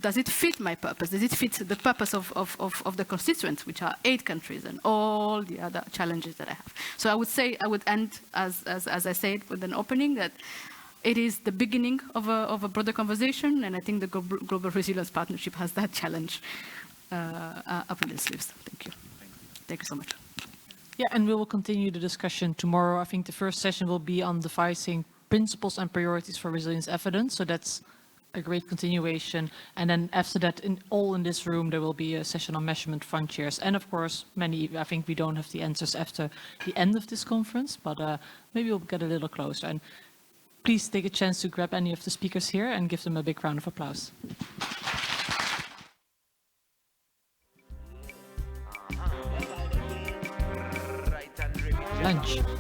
G: does it fit my purpose? Does it fit the purpose of the constituents, which are 8 countries and all the other challenges that I have? So I would end, as I said, with an opening that it is the beginning of a broader conversation, and I think the Global Resilience Partnership has that challenge up in its sleeves. Thank you. Thank you so much.
B: Yeah, and we will continue the discussion tomorrow. I think the first session will be on devising principles and priorities for resilience evidence. So that's a great continuation. And then after that, in this room, there will be a session on measurement frontiers. And of course, I think we don't have the answers after the end of this conference, but maybe we'll get a little closer. And please take a chance to grab any of the speakers here and give them a big round of applause.
M: lunch.